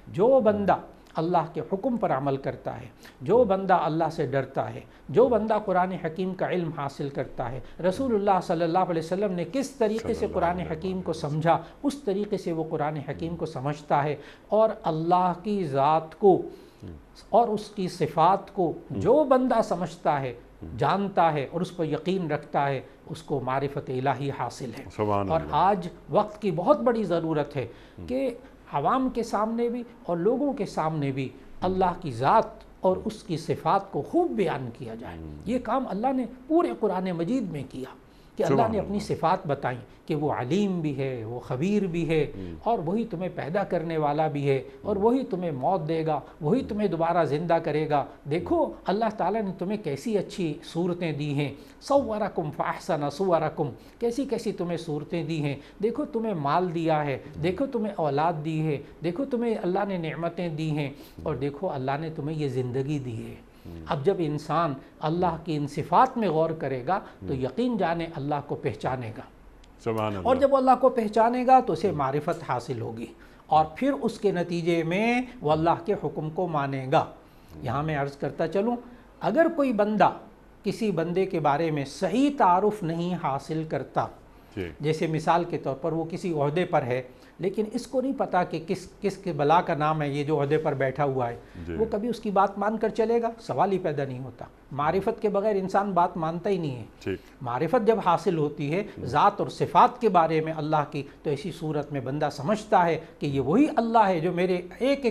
جو بندہ اللہ کے حکم پر عمل کرتا ہے، جو بندہ اللہ سے ڈرتا ہے، جو بندہ قرآن حکیم کا علم حاصل کرتا ہے، رسول اللہ صلی اللہ علیہ وسلم نے کس طریقے سے قرآن حکیم کو سمجھا اس طریقے سے وہ قرآن حکیم کو سمجھتا ہے، اور اللہ کی ذات کو اور اس کی صفات کو جو بندہ سمجھتا ہے، جانتا ہے اور اس پر یقین رکھتا ہے، اس کو معرفت الہی حاصل ہے۔ سبحان اور اللہ۔ آج وقت کی بہت بڑی ضرورت ہے کہ عوام کے سامنے بھی اور لوگوں کے سامنے بھی اللہ کی ذات اور اس کی صفات کو خوب بیان کیا جائے۔ یہ کام اللہ نے پورے قرآن مجید میں کیا کہ اللہ نے اپنی صفات بتائیں کہ وہ علیم بھی ہے، وہ خبیر بھی ہے، اور وہی تمہیں پیدا کرنے والا بھی ہے، اور وہی تمہیں موت دے گا، وہی تمہیں دوبارہ زندہ کرے گا۔ دیکھو اللہ تعالیٰ نے تمہیں کیسی اچھی صورتیں دی ہیں، صورکم فاحسن صورکم، کیسی کیسی تمہیں صورتیں دی ہیں، دیکھو تمہیں مال دیا ہے، دیکھو تمہیں اولاد دی ہے، دیکھو تمہیں اللہ نے نعمتیں دی ہیں، اور دیکھو اللہ نے تمہیں یہ زندگی دی ہے۔ اب جب انسان اللہ کی ان صفات میں غور کرے گا تو یقین جانے اللہ کو پہچانے گا، سبحان اللہ۔ اور جب وہ اللہ کو پہچانے گا تو اسے معرفت حاصل ہوگی، اور پھر اس کے نتیجے میں وہ اللہ کے حکم کو مانے گا۔ یہاں میں عرض کرتا چلوں، اگر کوئی بندہ کسی بندے کے بارے میں صحیح تعارف نہیں حاصل کرتا، جیسے مثال کے طور پر وہ کسی عہدے پر ہے لیکن اس کو نہیں پتا کہ کس کے بلا کا نام ہے یہ جو عہدے پر بیٹھا ہوا ہے، وہ کبھی اس کی بات مان کر چلے گا؟ سوال ہی پیدا نہیں ہوتا۔ معرفت کے بغیر انسان بات مانتا ہی نہیں ہے۔ معرفت جب حاصل ہوتی ہے ذات اور صفات کے بارے میں اللہ کی، تو ایسی صورت میں بندہ سمجھتا ہے کہ یہ وہی اللہ ہے جو میرے ایک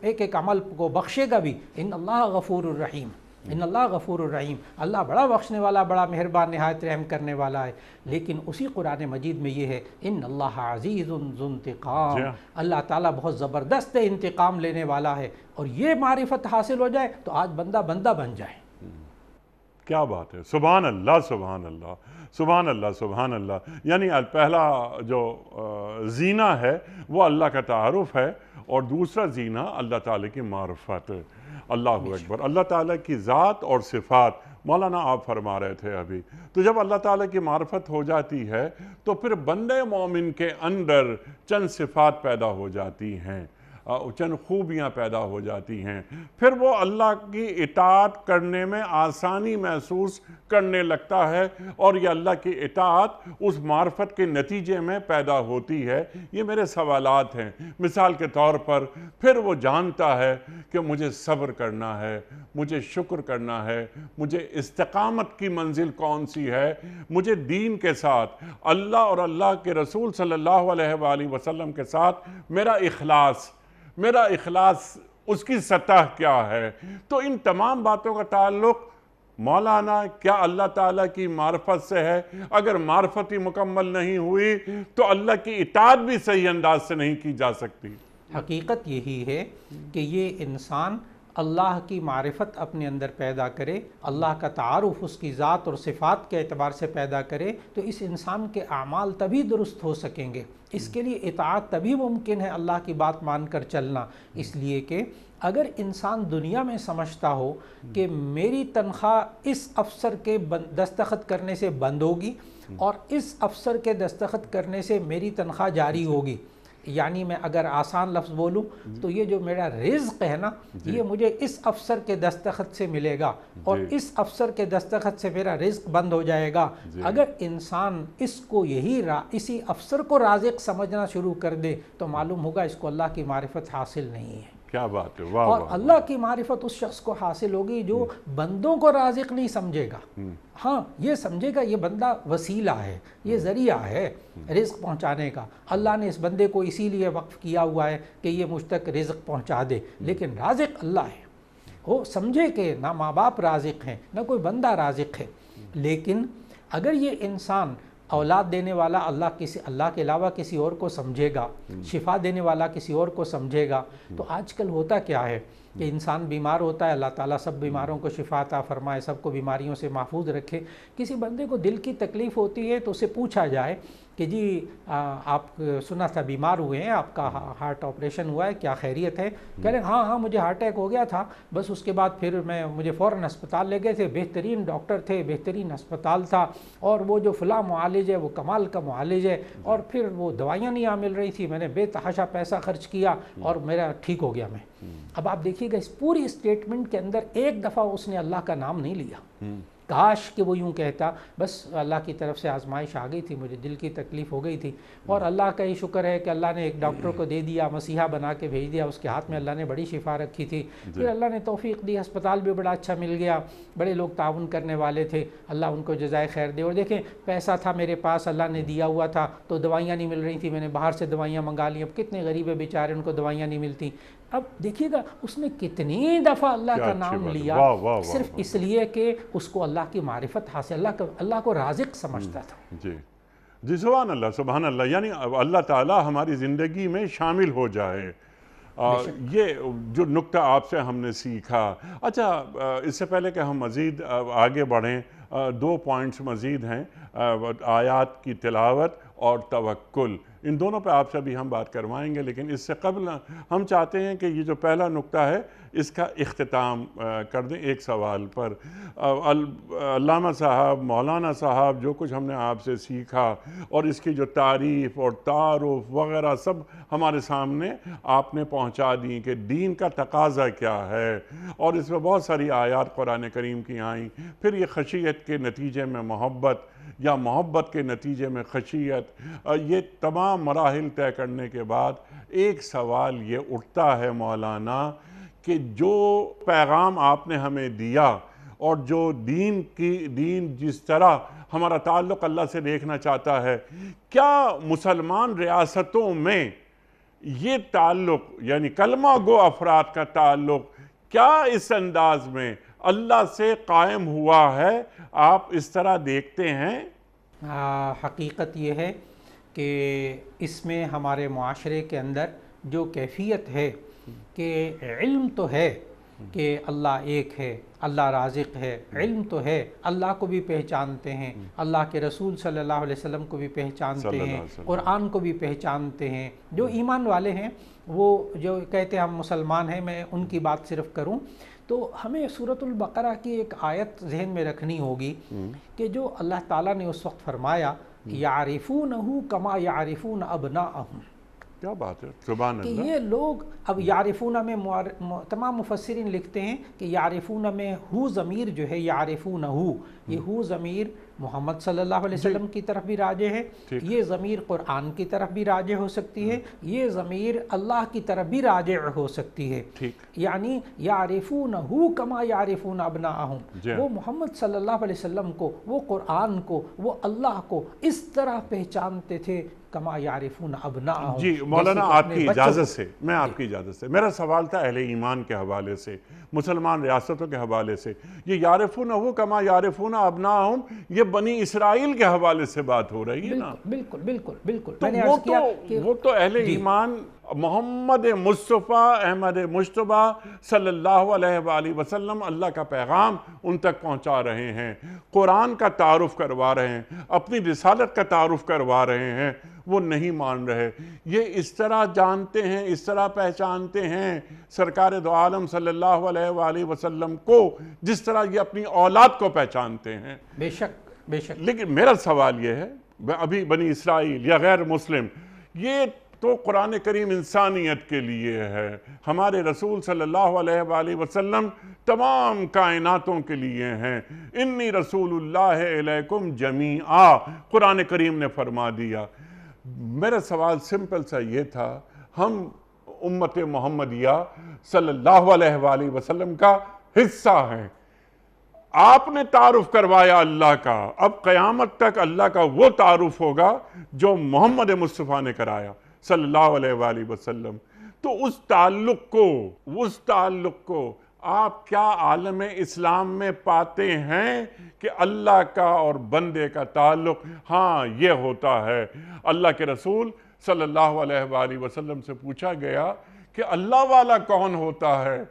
ایک عمل کو بخشے گا بھی۔ ان اللہ غفور الرحیم، ان اللہ غفور الرحیم، اللہ بڑا بخشنے والا، بڑا مہربان، نہایت رحم کرنے والا ہے۔ لیکن اسی قرآن مجید میں یہ ہے ان اللہ عزیز ذو انتقام، اللہ تعالیٰ بہت زبردست انتقام لینے والا ہے۔ اور یہ معرفت حاصل ہو جائے تو آج بندہ بن جائے۔ کیا بات ہے، سبحان اللہ سبحان اللہ سبحان اللہ سبحان اللہ۔ یعنی پہلا جو زینہ ہے وہ اللہ کا تعارف ہے، اور دوسرا زینہ اللہ تعالیٰ کی معرفت۔ اللہ اکبر۔ اللہ تعالیٰ کی ذات اور صفات، مولانا آپ فرما رہے تھے ابھی، تو جب اللہ تعالیٰ کی معرفت ہو جاتی ہے تو پھر بندے مومن کے اندر چند صفات پیدا ہو جاتی ہیں، چند خوبیاں پیدا ہو جاتی ہیں، پھر وہ اللہ کی اطاعت کرنے میں آسانی محسوس کرنے لگتا ہے، اور یہ اللہ کی اطاعت اس معرفت کے نتیجے میں پیدا ہوتی ہے۔ یہ میرے سوالات ہیں۔ مثال کے طور پر پھر وہ جانتا ہے کہ مجھے صبر کرنا ہے، مجھے شکر کرنا ہے، مجھے استقامت کی منزل کون سی ہے، مجھے دین کے ساتھ اللہ اور اللہ کے رسول صلی اللہ علیہ وآلہ وسلم کے ساتھ میرا اخلاص اس کی سطح کیا ہے۔ تو ان تمام باتوں کا تعلق مولانا کیا اللہ تعالیٰ کی معرفت سے ہے؟ اگر معرفت ہی مکمل نہیں ہوئی تو اللہ کی اطاعت بھی صحیح انداز سے نہیں کی جا سکتی۔ حقیقت یہی ہے کہ یہ انسان اللہ کی معرفت اپنے اندر پیدا کرے، اللہ کا تعارف اس کی ذات اور صفات کے اعتبار سے پیدا کرے، تو اس انسان کے اعمال تبھی درست ہو سکیں گے۔ اس کے لیے اطاعت تبھی ممکن ہے، اللہ کی بات مان کر چلنا۔ اس لیے کہ اگر انسان دنیا میں سمجھتا ہو کہ میری تنخواہ اس افسر کے دستخط کرنے سے بند ہوگی اور اس افسر کے دستخط کرنے سے میری تنخواہ جاری ہوگی، یعنی میں اگر آسان لفظ بولوں تو یہ جو میرا رزق ہے نا، یہ مجھے اس افسر کے دستخط سے ملے گا اور اس افسر کے دستخط سے میرا رزق بند ہو جائے گا۔ اگر انسان اس کو اسی افسر کو رازق سمجھنا شروع کر دے تو معلوم ہوگا اس کو اللہ کی معرفت حاصل نہیں ہے۔ کیا بات ہے، واہ اور اللہ کی معرفت اس شخص کو حاصل ہوگی جو بندوں کو رازق نہیں سمجھے گا، ہاں یہ سمجھے گا یہ بندہ وسیلہ ہے، یہ ذریعہ ہے رزق پہنچانے کا، اللہ نے اس بندے کو اسی لیے وقف کیا ہوا ہے کہ یہ مجھ تک رزق پہنچا دے، لیکن رازق اللہ ہے۔ وہ سمجھے کہ نہ ماں باپ رازق ہیں، نہ کوئی بندہ رازق ہے۔ لیکن اگر یہ انسان اولاد دینے والا اللہ کے علاوہ کسی اور کو سمجھے گا، شفا دینے والا کسی اور کو سمجھے گا، تو آج کل ہوتا کیا ہے کہ انسان بیمار ہوتا ہے، اللہ تعالیٰ سب بیماروں کو شفا عطا فرمائے، سب کو بیماریوں سے محفوظ رکھے۔ کسی بندے کو دل کی تکلیف ہوتی ہے تو اسے پوچھا جائے کہ جی آپ سنا تھا بیمار ہوئے ہیں، آپ کا ہارٹ آپریشن ہوا ہے، کیا خیریت ہے؟ کہہ رہے ہیں ہاں مجھے ہارٹ اٹیک ہو گیا تھا، بس اس کے بعد پھر مجھے فوراً اسپتال لے گئے تھے، بہترین ڈاکٹر تھے، بہترین اسپتال تھا، اور وہ جو فلاں معالج ہے وہ کمال کا معالج ہے، اور پھر وہ دوائیاں نہیں مل رہی تھی، میں نے بے تحاشا پیسہ خرچ کیا اور میرا ٹھیک ہو گیا میں۔ اب آپ دیکھیے گا اس پوری اسٹیٹمنٹ کے اندر ایک دفعہ اس نے اللہ کا نام نہیں لیا۔ کاش کہ وہ یوں کہتا بس اللہ کی طرف سے آزمائش آ گئی تھی، مجھے دل کی تکلیف ہو گئی تھی، اور اللہ کا ہی شکر ہے کہ اللہ نے ایک ڈاکٹر کو دے دیا، مسیحا بنا کے بھیج دیا، اس کے ہاتھ میں اللہ نے بڑی شفا رکھی تھی، پھر اللہ نے توفیق دی، ہسپتال بھی بڑا اچھا مل گیا، بڑے لوگ تعاون کرنے والے تھے، اللہ ان کو جزائے خیر دے۔ اور دیکھیں پیسہ تھا میرے پاس، اللہ نے دیا ہوا تھا، تو دوائیاں نہیں مل رہی تھیں، میں نے باہر سے دوائیاں منگا لی، اب کتنے غریب بیچارے ان کو دوائیاں نہیں ملتی۔ اب دیکھیے گا اس نے کتنی دفعہ اللہ کا نام لیا، صرف اس لیے کہ اس کو اللہ کی معرفت حاصل، اللہ کو رازق سمجھتا تھا۔ جی سبحان اللہ سبحان اللہ، یعنی اللہ تعالی ہماری زندگی میں شامل ہو جائے۔ یہ جو نکتہ آپ سے ہم نے سیکھا۔ اچھا اس سے پہلے کہ ہم مزید آگے بڑھیں، 2 پوائنٹس مزید ہیں، آیات کی تلاوت اور توکل، ان دونوں پہ آپ سے بھی ہم بات کروائیں گے، لیکن اس سے قبل ہم چاہتے ہیں کہ یہ جو پہلا نکتہ ہے اس کا اختتام کر دیں ایک سوال پر۔ علامہ صاحب، مولانا صاحب، جو کچھ ہم نے آپ سے سیکھا اور اس کی جو تعریف اور تعارف وغیرہ سب ہمارے سامنے آپ نے پہنچا دی کہ دین کا تقاضا کیا ہے، اور اس میں بہت ساری آیات قرآن کریم کی آئیں، پھر یہ خشیت کے نتیجے میں محبت یا محبت کے نتیجے میں خشیت، یہ تمام مراحل طے کرنے کے بعد ایک سوال یہ اٹھتا ہے مولانا کہ جو پیغام آپ نے ہمیں دیا اور جو دین جس طرح ہمارا تعلق اللہ سے دیکھنا چاہتا ہے، کیا مسلمان ریاستوں میں یہ تعلق یعنی کلمہ گو افراد کا تعلق کیا اس انداز میں اللہ سے قائم ہوا ہے؟ آپ اس طرح دیکھتے ہیں؟ حقیقت یہ ہے کہ اس میں ہمارے معاشرے کے اندر جو کیفیت ہے کہ علم تو ہے کہ اللہ ایک ہے، اللہ رازق ہے، علم تو ہے، اللہ کو بھی پہچانتے ہیں، اللہ کے رسول صلی اللہ علیہ وسلم کو بھی پہچانتے ہیں، قرآن کو بھی پہچانتے ہیں۔ جو ایمان والے ہیں وہ جو کہتے ہیں ہم مسلمان ہیں، میں ان کی بات صرف کروں تو ہمیں سورۃ البقرہ کی ایک آیت ذہن میں رکھنی ہوگی کہ جو اللہ تعالیٰ نے اس وقت فرمایا یعرفونہ کما یعرفون ابناءہم، کیا بات ہے، سبحان کہ اللہ۔ یہ لوگ اب یعرفونہ میں تمام مفسرین لکھتے ہیں کہ یعرفونہ میں ہو ضمیر جو ہے یعرفونہ یہ ہو ضمیر محمد صلی اللہ علیہ وسلم کی طرف بھی راجع ہے، یہ ضمیر قرآن کی طرف بھی راجع ہو سکتی ہے، یہ ضمیر اللہ کی طرف بھی راجع ہو سکتی ہے، یعنی یعرفونہ کما یعرفون ابناءہم، وہ محمد صلی اللہ علیہ وسلم کو، وہ قرآن کو، وہ اللہ کو اس طرح پہچانتے تھے کما یعرفون ابناءہم۔ جی مولانا آپ کی اجازت سے، میں آپ کی اجازت سے، میرا سوال تھا اہل ایمان کے حوالے سے، مسلمان ریاستوں کے حوالے سے، یہ یعرفونہ کما یعرفون ابناءہم یہ بنی اسرائیل کے حوالے سے بات ہو رہی ہے نا؟ بالکل بالکل بالکل، تو میں نے عرض کیا کہ وہ تو اہل ایمان محمد مصطفیٰ احمد مجتبیٰ صلی اللہ علیہ وآلہ وسلم اللہ کا پیغام ان تک پہنچا رہے ہیں، قرآن کا تعارف کروا رہے ہیں، اپنی رسالت کا تعارف کروا رہے ہیں، وہ نہیں مان رہے۔ یہ اس طرح جانتے ہیں، اس طرح پہچانتے ہیں سرکار دو عالم صلی اللہ علیہ وآلہ وسلم کو جس طرح یہ اپنی اولاد کو پہچانتے ہیں۔ بے شک بے شک۔ لیکن میرا سوال یہ ہے، ابھی بنی اسرائیل یا غیر مسلم، یہ تو قرآن کریم انسانیت کے لیے ہے، ہمارے رسول صلی اللہ علیہ وآلہ وسلم تمام کائناتوں کے لیے ہیں، انی رسول اللہ علیکم جمیعا قرآن کریم نے فرما دیا۔ میرا سوال سمپل سا یہ تھا، ہم امت محمدیہ صلی اللہ علیہ وآلہ وسلم کا حصہ ہیں، آپ نے تعارف کروایا اللہ کا، اب قیامت تک اللہ کا وہ تعارف ہوگا جو محمد مصطفیٰ نے کرایا صلی اللہ علیہ وآلہ وسلم۔ تو اس تعلق کو آپ کیا عالم اسلام میں پاتے ہیں کہ اللہ کا اور بندے کا تعلق ہاں یہ ہوتا ہے؟ اللہ کے رسول صلی اللہ علیہ وآلہ وسلم سے پوچھا گیا کہ اللہ والا کون ہوتا ہے؟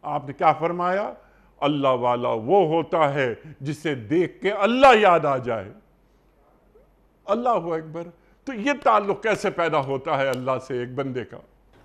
آپ نے کیا فرمایا؟ اللہ والا وہ ہوتا ہے جسے دیکھ کے اللہ یاد آ جائے۔ اللہ اکبر۔ تو یہ تعلق کیسے پیدا ہوتا ہے اللہ سے ایک بندے کا؟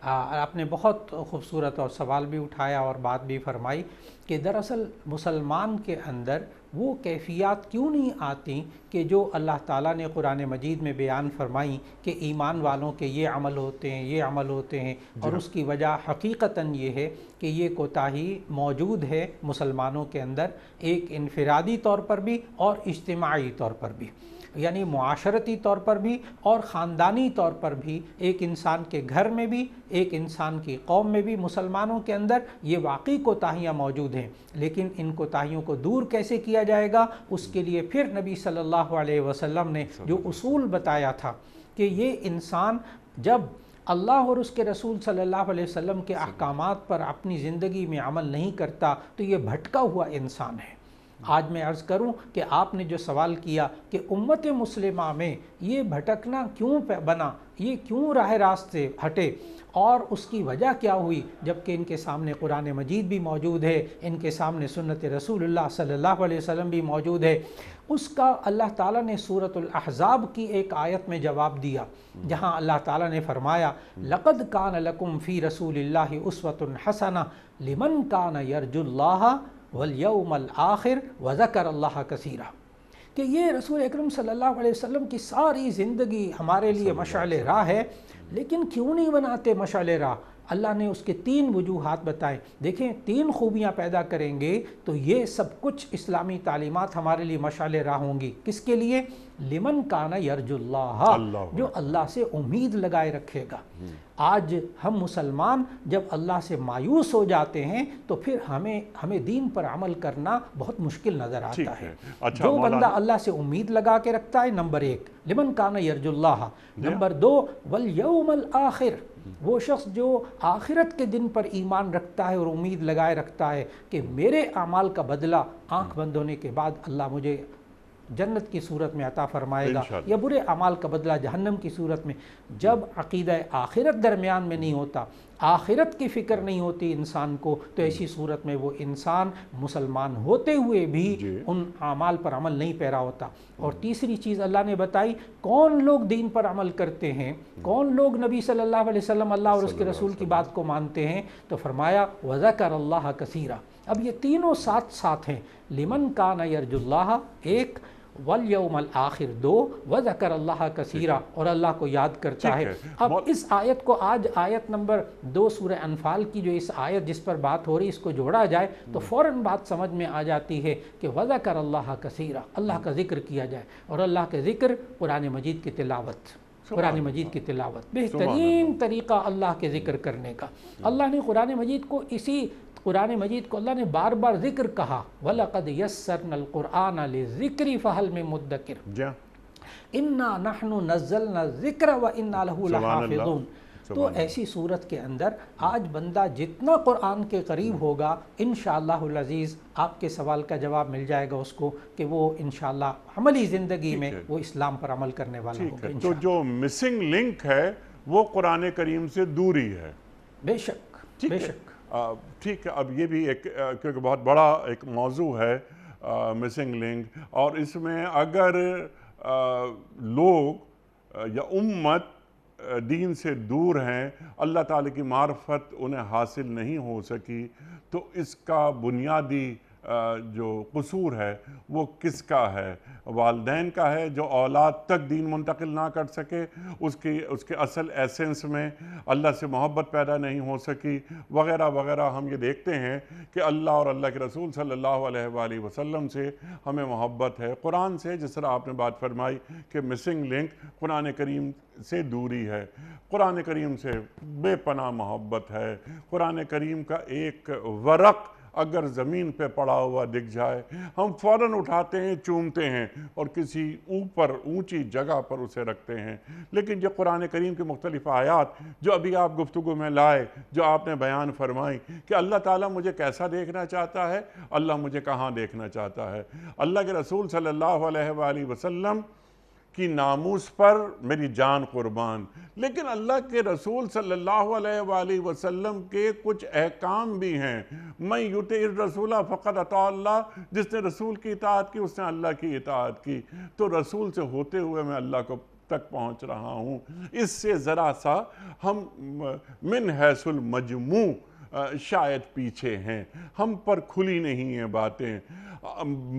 آپ نے بہت خوبصورت اور سوال بھی اٹھایا اور بات بھی فرمائی کہ دراصل مسلمان کے اندر وہ کیفیات کیوں نہیں آتی کہ جو اللہ تعالیٰ نے قرآن مجید میں بیان فرمائی کہ ایمان والوں کے یہ عمل ہوتے ہیں، یہ عمل ہوتے ہیں، اور اس کی وجہ حقیقتاً یہ ہے کہ یہ کوتاہی موجود ہے مسلمانوں کے اندر، ایک انفرادی طور پر بھی اور اجتماعی طور پر بھی، یعنی معاشرتی طور پر بھی اور خاندانی طور پر بھی، ایک انسان کے گھر میں بھی، ایک انسان کی قوم میں بھی، مسلمانوں کے اندر یہ واقعی کوتاہیاں موجود ہیں۔ لیکن ان کوتاہیوں کو دور کیسے کیا جائے گا، اس کے لیے پھر نبی صلی اللہ علیہ وسلم نے جو اصول بتایا تھا کہ یہ انسان جب اللہ اور اس کے رسول صلی اللہ علیہ وسلم کے احکامات پر اپنی زندگی میں عمل نہیں کرتا تو یہ بھٹکا ہوا انسان ہے۔ آج میں عرض کروں کہ آپ نے جو سوال کیا کہ امت مسلمہ میں یہ بھٹکنا کیوں بنا، یہ کیوں راہ راست سے ہٹے، اور اس کی وجہ کیا ہوئی، جبکہ ان کے سامنے قرآن مجید بھی موجود ہے، ان کے سامنے سنت رسول اللہ صلی اللہ علیہ وسلم بھی موجود ہے۔ اس کا اللہ تعالیٰ نے سورۃ الاحزاب کی ایک آیت میں جواب دیا، جہاں اللہ تعالیٰ نے فرمایا لَقَدْ كَانَ لَكُمْ فِي رَسُولِ اللَّهِ أُسْوَةٌ حَسَنَةٌ لِمَنْ كَانَ يَرْجُو اللَّهَ وَالْيَوْمَ الْآخِرَ وَذَكَرَ اللَّهَ كَثِيرًا، کہ یہ رسول اکرم صلی اللہ علیہ وسلم کی ساری زندگی ہمارے لیے مشعل راہ ہے، لیکن کیوں نہیں بناتے مشعل راہ؟ اللہ نے اس کے 3 وجوہات بتائے۔ دیکھیں 3 خوبیاں پیدا کریں گے تو یہ سب کچھ اسلامی تعلیمات ہمارے لیے مشعل راہ ہوں گی۔ کس کے لیے؟ لمن کان یرجو اللہ، جو اللہ سے امید لگائے رکھے گا۔ آج ہم مسلمان جب اللہ سے مایوس ہو جاتے ہیں تو پھر ہمیں دین پر عمل کرنا بہت مشکل نظر آتا ہے۔ جو بندہ اللہ سے امید لگا کے رکھتا ہے، نمبر 1 لمن کان یرجو اللہ، نمبر 2 والیوم الآخر، وہ شخص جو آخرت کے دن پر ایمان رکھتا ہے اور امید لگائے رکھتا ہے کہ میرے اعمال کا بدلہ آنکھ بند ہونے کے بعد اللہ مجھے جنت کی صورت میں عطا فرمائے گا، یا برے اعمال کا بدلہ جہنم کی صورت میں۔ جب عقیدہ آخرت درمیان میں نہیں ہوتا، آخرت کی فکر نہیں ہوتی انسان کو، تو ایسی صورت میں وہ انسان مسلمان ہوتے ہوئے بھی ان اعمال پر عمل نہیں پیرا ہوتا۔ اور تیسری چیز اللہ نے بتائی، کون لوگ دین پر عمل کرتے ہیں، کون لوگ نبی صلی اللہ علیہ وسلم اللہ اور اس کے رسول کی بات کو مانتے ہیں، تو فرمایا وَذَكَرَ اللَّهَ كَثِيرًا۔ اب یہ تینوں ساتھ ساتھ ہیں، لمن کان یرجو اللہ 1، والیوم الآخر 2، وذکر اللہ کثیرا، اور اللہ کو یاد کرتا ہے۔ اب اس آیت کو آج آیت نمبر 2 سورہ انفال کی جو اس آیت جس پر بات ہو رہی اس کو جوڑا جائے تو فوراً بات سمجھ میں آ جاتی ہے کہ وذکر اللہ کثیرا، اللہ کا ذکر کیا جائے، اور اللہ کے ذکر قرآن مجید کی تلاوت، قرآن مجید کی تلاوت بہترین طریقہ اللہ کے ذکر کرنے کا۔ اللہ نے قرآن مجید کو قرآن مجید کو اللہ نے بار بار ذکر کہا، وَلَقَدْ يَسَّرْنَا الْقُرْآنَ لِلذِّكْرِ فَهَلْ مِن مُدَّكِرٍ إِنَّا نَحْنُ نَزَّلْنَا الذِّكْرَ وَإِنَّا لَهُ لَحَافِظُونَ۔ تو ایسی صورت کے اندر آج بندہ جتنا قرآن کے قریب ہوگا، انشاءاللہ العزیز آپ کے سوال کا جواب مل جائے گا اس کو کہ وہ انشاءاللہ عملی زندگی میں وہ اسلام پر عمل کرنے والا ہوگا۔ تو جو مسنگ لنک ہے وہ قرآن کریم سے دوری ہے۔ بے شک، بے شک۔ ٹھیک ہے، اب یہ بھی ایک کیونکہ بہت بڑا ایک موضوع ہے مسنگ لنک، اور اس میں اگر لوگ یا امت دین سے دور ہیں، اللہ تعالیٰ کی معرفت انہیں حاصل نہیں ہو سکی، تو اس کا بنیادی جو قصور ہے وہ کس کا ہے؟ والدین کا ہے جو اولاد تک دین منتقل نہ کر سکے، اس کے اصل ایسنس میں اللہ سے محبت پیدا نہیں ہو سکی، وغیرہ وغیرہ۔ ہم یہ دیکھتے ہیں کہ اللہ اور اللہ کے رسول صلی اللہ علیہ وآلہ وسلم سے ہمیں محبت ہے، قرآن سے جس طرح آپ نے بات فرمائی کہ مسنگ لنک قرآن کریم سے دوری ہے، قرآن کریم سے بے پناہ محبت ہے۔ قرآن کریم کا ایک ورق اگر زمین پہ پڑا ہوا دکھ جائے ہم فوراً اٹھاتے ہیں، چومتے ہیں اور کسی اوپر اونچی جگہ پر اسے رکھتے ہیں، لیکن جو قرآن کریم کے مختلف آیات جو ابھی آپ گفتگو میں لائے، جو آپ نے بیان فرمائی کہ اللہ تعالیٰ مجھے کیسا دیکھنا چاہتا ہے، اللہ مجھے کہاں دیکھنا چاہتا ہے، اللہ کے رسول صلی اللہ علیہ وآلہ وسلم کی ناموس پر میری جان قربان، لیکن اللہ کے رسول صلی اللہ علیہ وآلہ وسلم کے کچھ احکام بھی ہیں۔ من یطع الرسول فقد اطاع اللہ، جس نے رسول کی اطاعت کی اس نے اللہ کی اطاعت کی، تو رسول سے ہوتے ہوئے میں اللہ کو تک پہنچ رہا ہوں۔ اس سے ذرا سا ہم من حیث المجموع شاید پیچھے ہیں، ہم پر کھلی نہیں ہیں باتیں۔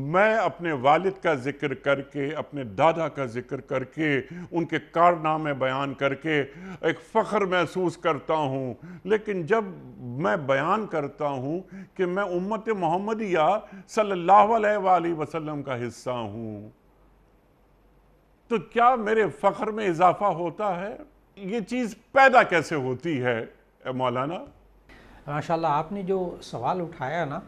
میں اپنے والد کا ذکر کر کے، اپنے دادا کا ذکر کر کے، ان کے کارنامے بیان کر کے ایک فخر محسوس کرتا ہوں، لیکن جب میں بیان کرتا ہوں کہ میں امت محمدیہ صلی اللہ علیہ وآلہ وسلم کا حصہ ہوں، تو کیا میرے فخر میں اضافہ ہوتا ہے؟ یہ چیز پیدا کیسے ہوتی ہے مولانا؟ ماشاءاللہ آپ نے جو سوال اٹھایا نا،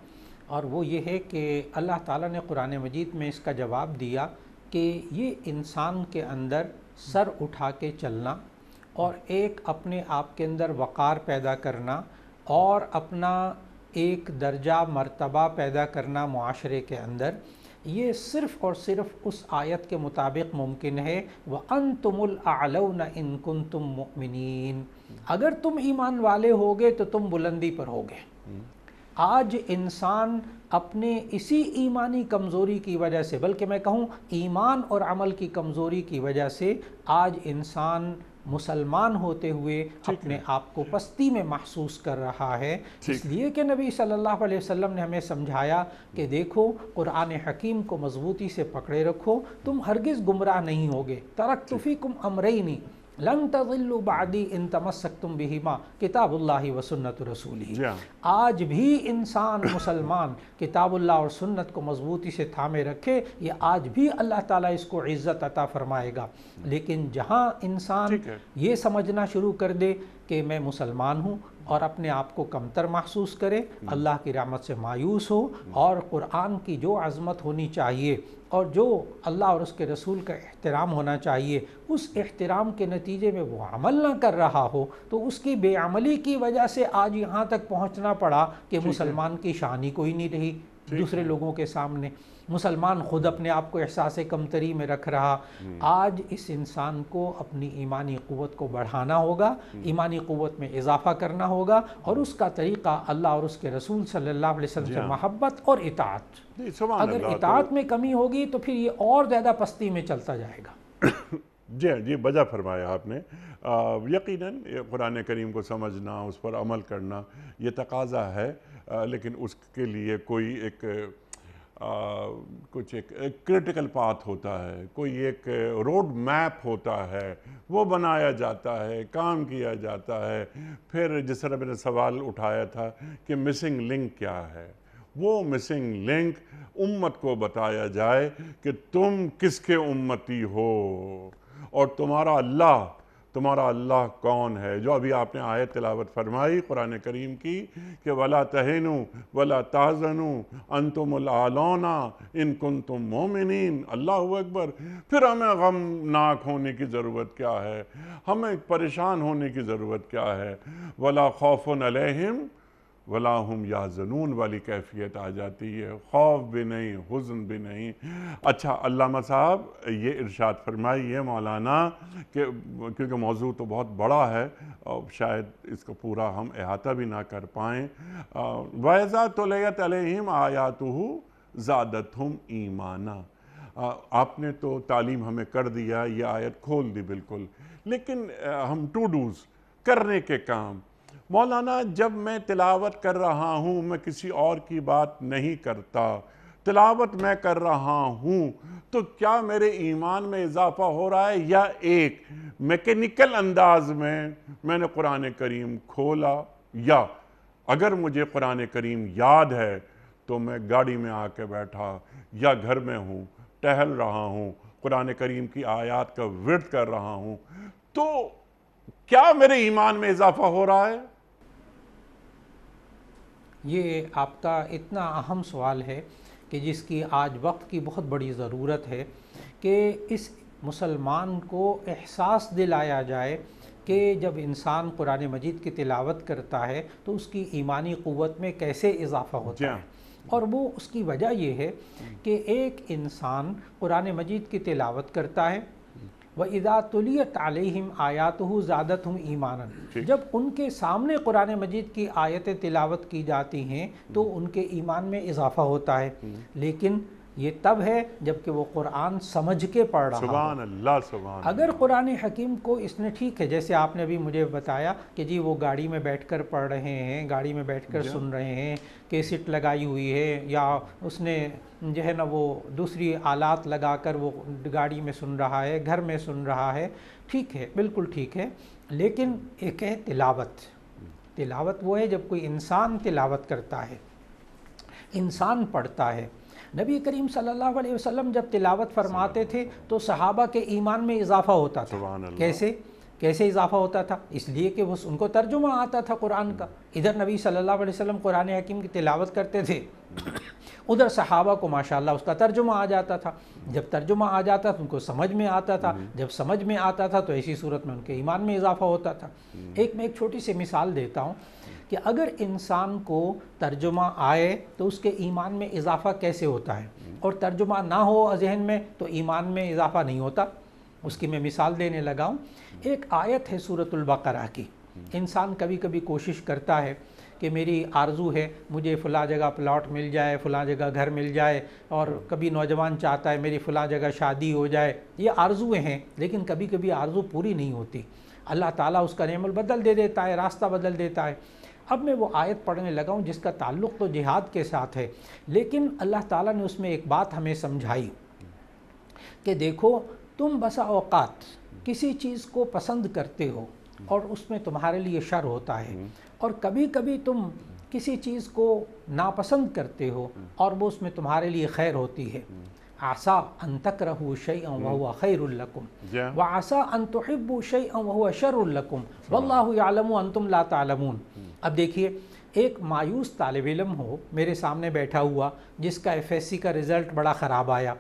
اور وہ یہ ہے کہ اللہ تعالیٰ نے قرآن مجید میں اس کا جواب دیا کہ یہ انسان کے اندر سر اٹھا کے چلنا اور ایک اپنے آپ کے اندر وقار پیدا کرنا اور اپنا ایک درجہ مرتبہ پیدا کرنا معاشرے کے اندر، یہ صرف اور صرف اس آیت کے مطابق ممکن ہے وَأَنْتُمُ الْأَعْلَوْنَ إِن كُنتُم مُؤْمِنِينَ، اگر تم ایمان والے ہوگے تو تم بلندی پر ہوگے۔ آج انسان اپنے اسی ایمانی کمزوری کی وجہ سے، بلکہ میں کہوں ایمان اور عمل کی کمزوری کی وجہ سے، آج انسان مسلمان ہوتے ہوئے اپنے آپ کو پستی میں محسوس کر رہا ہے، اس لیے کہ نبی صلی اللہ علیہ وسلم نے ہمیں سمجھایا کہ دیکھو قرآن حکیم کو مضبوطی سے پکڑے رکھو، تم ہرگز گمراہ نہیں ہوگے۔ ترکت فیکم امرین لن تضلوا بعدی ان تمسکتم بہما کتاب اللہ و سنت رسولہ۔ آج بھی انسان مسلمان کتاب اللہ اور سنت کو مضبوطی سے تھامے رکھے، یہ آج بھی اللہ تعالیٰ اس کو عزت عطا فرمائے گا۔ لیکن جہاں انسان یہ سمجھنا شروع کر دے کہ میں مسلمان ہوں اور اپنے آپ کو کمتر محسوس کرے، اللہ کی رحمت سے مایوس ہو، اور قرآن کی جو عظمت ہونی چاہیے اور جو اللہ اور اس کے رسول کا احترام ہونا چاہیے، اس احترام کے نتیجے میں وہ عمل نہ کر رہا ہو، تو اس کی بے عملی کی وجہ سے آج یہاں تک پہنچنا پڑا کہ مسلمان کی شان ہی کوئی نہیں رہی دوسرے لوگوں کے سامنے، مسلمان خود اپنے آپ کو احساس کمتری میں رکھ رہا۔ آج اس انسان کو اپنی ایمانی قوت کو بڑھانا ہوگا، ایمانی قوت میں اضافہ کرنا ہوگا، اور اس کا طریقہ اللہ اور اس کے رسول صلی اللہ علیہ وسلم سے محبت اور اطاعت۔ اگر اطاعت میں کمی ہوگی تو پھر یہ اور زیادہ پستی میں چلتا جائے گا۔ جی بجا فرمایا آپ نے۔ یقیناً قرآن کریم کو سمجھنا، اس پر عمل کرنا یہ تقاضا ہے، لیکن اس کے لیے کوئی ایک کریٹیکل پاتھ ہوتا ہے، کوئی ایک روڈ میپ ہوتا ہے، وہ بنایا جاتا ہے، کام کیا جاتا ہے۔ پھر جس طرح میں نے سوال اٹھایا تھا کہ مسنگ لنک کیا ہے، وہ مسنگ لنک امت کو بتایا جائے کہ تم کس کے امتی ہو اور تمہارا اللہ کون ہے، جو ابھی آپ نے آیت تلاوت فرمائی قرآن کریم کی کہ وَلَا تَهِنُوا وَلَا تَحْزَنُوا أَنْتُمُ الْأَعْلَوْنَ إِن كُنتُم مُؤْمِنِينَ۔ اللہ اکبر۔ پھر ہمیں غمناک ہونے کی ضرورت کیا ہے، ہمیں پریشان ہونے کی ضرورت کیا ہے؟ وَلَا خَوْفٌ عَلَيْهِمْ وَلَا هُمْ يَحْزَنُونَ والی کیفیت آ جاتی ہے، خوف بھی نہیں، حزن بھی نہیں۔ اچھا علامہ صاحب یہ ارشاد فرمائیے مولانا کہ کیونکہ موضوع تو بہت بڑا ہے اور شاید اس کو پورا ہم احاطہ بھی نہ کر پائیں۔ وَإِذَا تُلِيَتْ عَلَيْهِمْ آيَاتُهُ زَادَتْهُمْ ایمانا۔ آپ نے تو تعلیم ہمیں کر دیا، یہ آیت کھول دی بالکل، لیکن ہم ٹو ڈوز کرنے کے کام، مولانا جب میں تلاوت کر رہا ہوں میں کسی اور کی بات نہیں کرتا، تلاوت میں کر رہا ہوں، تو کیا میرے ایمان میں اضافہ ہو رہا ہے، یا ایک میکینیکل انداز میں نے قرآن کریم کھولا، یا اگر مجھے قرآن کریم یاد ہے تو میں گاڑی میں آ کے بیٹھا یا گھر میں ہوں، ٹہل رہا ہوں، قرآن کریم کی آیات کا ورد کر رہا ہوں، تو کیا میرے ایمان میں اضافہ ہو رہا ہے؟ یہ آپ کا اتنا اہم سوال ہے کہ جس کی آج وقت کی بہت بڑی ضرورت ہے کہ اس مسلمان کو احساس دلایا جائے کہ جب انسان قرآن مجید کی تلاوت کرتا ہے تو اس کی ایمانی قوت میں کیسے اضافہ ہوتا ہے، اور وہ اس کی وجہ یہ ہے کہ ایک انسان قرآن مجید کی تلاوت کرتا ہے، وَإِذَا تُلِيَتْ عَلَيْهِمْ آيَاتُهُ زَادَتْهُمْ ایمانا، جب ان کے سامنے قرآن مجید کی آیتیں تلاوت کی جاتی ہیں تو ان کے ایمان میں اضافہ ہوتا ہے۔ لیکن یہ تب ہے جب کہ وہ قرآن سمجھ کے پڑھ رہا ہو۔ سبحان اللہ، سبحان اگر قرآن حکیم کو اس نے ٹھیک ہے، جیسے آپ نے ابھی مجھے بتایا کہ جی وہ گاڑی میں بیٹھ کر پڑھ رہے ہیں، گاڑی میں بیٹھ کر سن رہے ہیں، کیسٹ لگائی ہوئی ہے، یا اس نے جو ہے نا وہ دوسری آلات لگا کر وہ گاڑی میں سن رہا ہے، گھر میں سن رہا ہے، ٹھیک ہے، بالکل ٹھیک ہے، لیکن ایک ہے تلاوت۔ تلاوت وہ ہے جب کوئی انسان تلاوت کرتا ہے، انسان پڑھتا ہے۔ نبی کریم صلی اللہ علیہ وسلم جب تلاوت فرماتے تھے تو صحابہ کے ایمان میں اضافہ ہوتا تھا۔ سبحان اللہ۔ کیسے اضافہ ہوتا تھا؟ اس لیے کہ ان کو ترجمہ آتا تھا قرآن کا۔ ادھر نبی صلی اللہ علیہ وسلم قرآن حکیم کی تلاوت کرتے تھے، ادھر صحابہ کو ماشاءاللہ اس کا ترجمہ آ جاتا تھا۔ جب ترجمہ آ جاتا تو ان کو سمجھ میں آتا تھا، جب سمجھ میں آتا تھا تو ایسی صورت میں ان کے ایمان میں اضافہ ہوتا تھا۔ میں ایک چھوٹی سی مثال دیتا ہوں کہ اگر انسان کو ترجمہ آئے تو اس کے ایمان میں اضافہ کیسے ہوتا ہے، اور ترجمہ نہ ہو ذہن میں تو ایمان میں اضافہ نہیں ہوتا۔ اس کی میں مثال دینے لگا ہوں۔ ایک آیت ہے سورۃ البقرہ کی۔ انسان کبھی کبھی کوشش کرتا ہے کہ میری آرزو ہے مجھے فلاں جگہ پلاٹ مل جائے، فلاں جگہ گھر مل جائے، اور کبھی نوجوان چاہتا ہے میری فلاں جگہ شادی ہو جائے۔ یہ آرزویں ہیں، لیکن کبھی کبھی آرزو پوری نہیں ہوتی، اللہ تعالیٰ اس کا نعم البدل دے دیتا ہے، راستہ بدل دیتا ہے۔ اب میں وہ آیت پڑھنے لگا ہوں جس کا تعلق تو جہاد کے ساتھ ہے، لیکن اللہ تعالیٰ نے اس میں ایک بات ہمیں سمجھائی کہ دیکھو تم بسا اوقات کسی چیز کو پسند کرتے ہو اور اس میں تمہارے لیے شر ہوتا ہے، اور کبھی کبھی تم کسی چیز کو ناپسند کرتے ہو اور وہ اس میں تمہارے لیے خیر ہوتی ہے۔ عسیٰ ان تکرہوا شیئا وہو خیر لکم وعسیٰ ان تحبوا شیئا وہو شر لکم واللہ یعلم وانتم لا تعلمون۔ اب دیکھیے، ایک مایوس طالب علم ہو میرے سامنے بیٹھا ہوا جس کا FSC کا رزلٹ بڑا خراب آیا،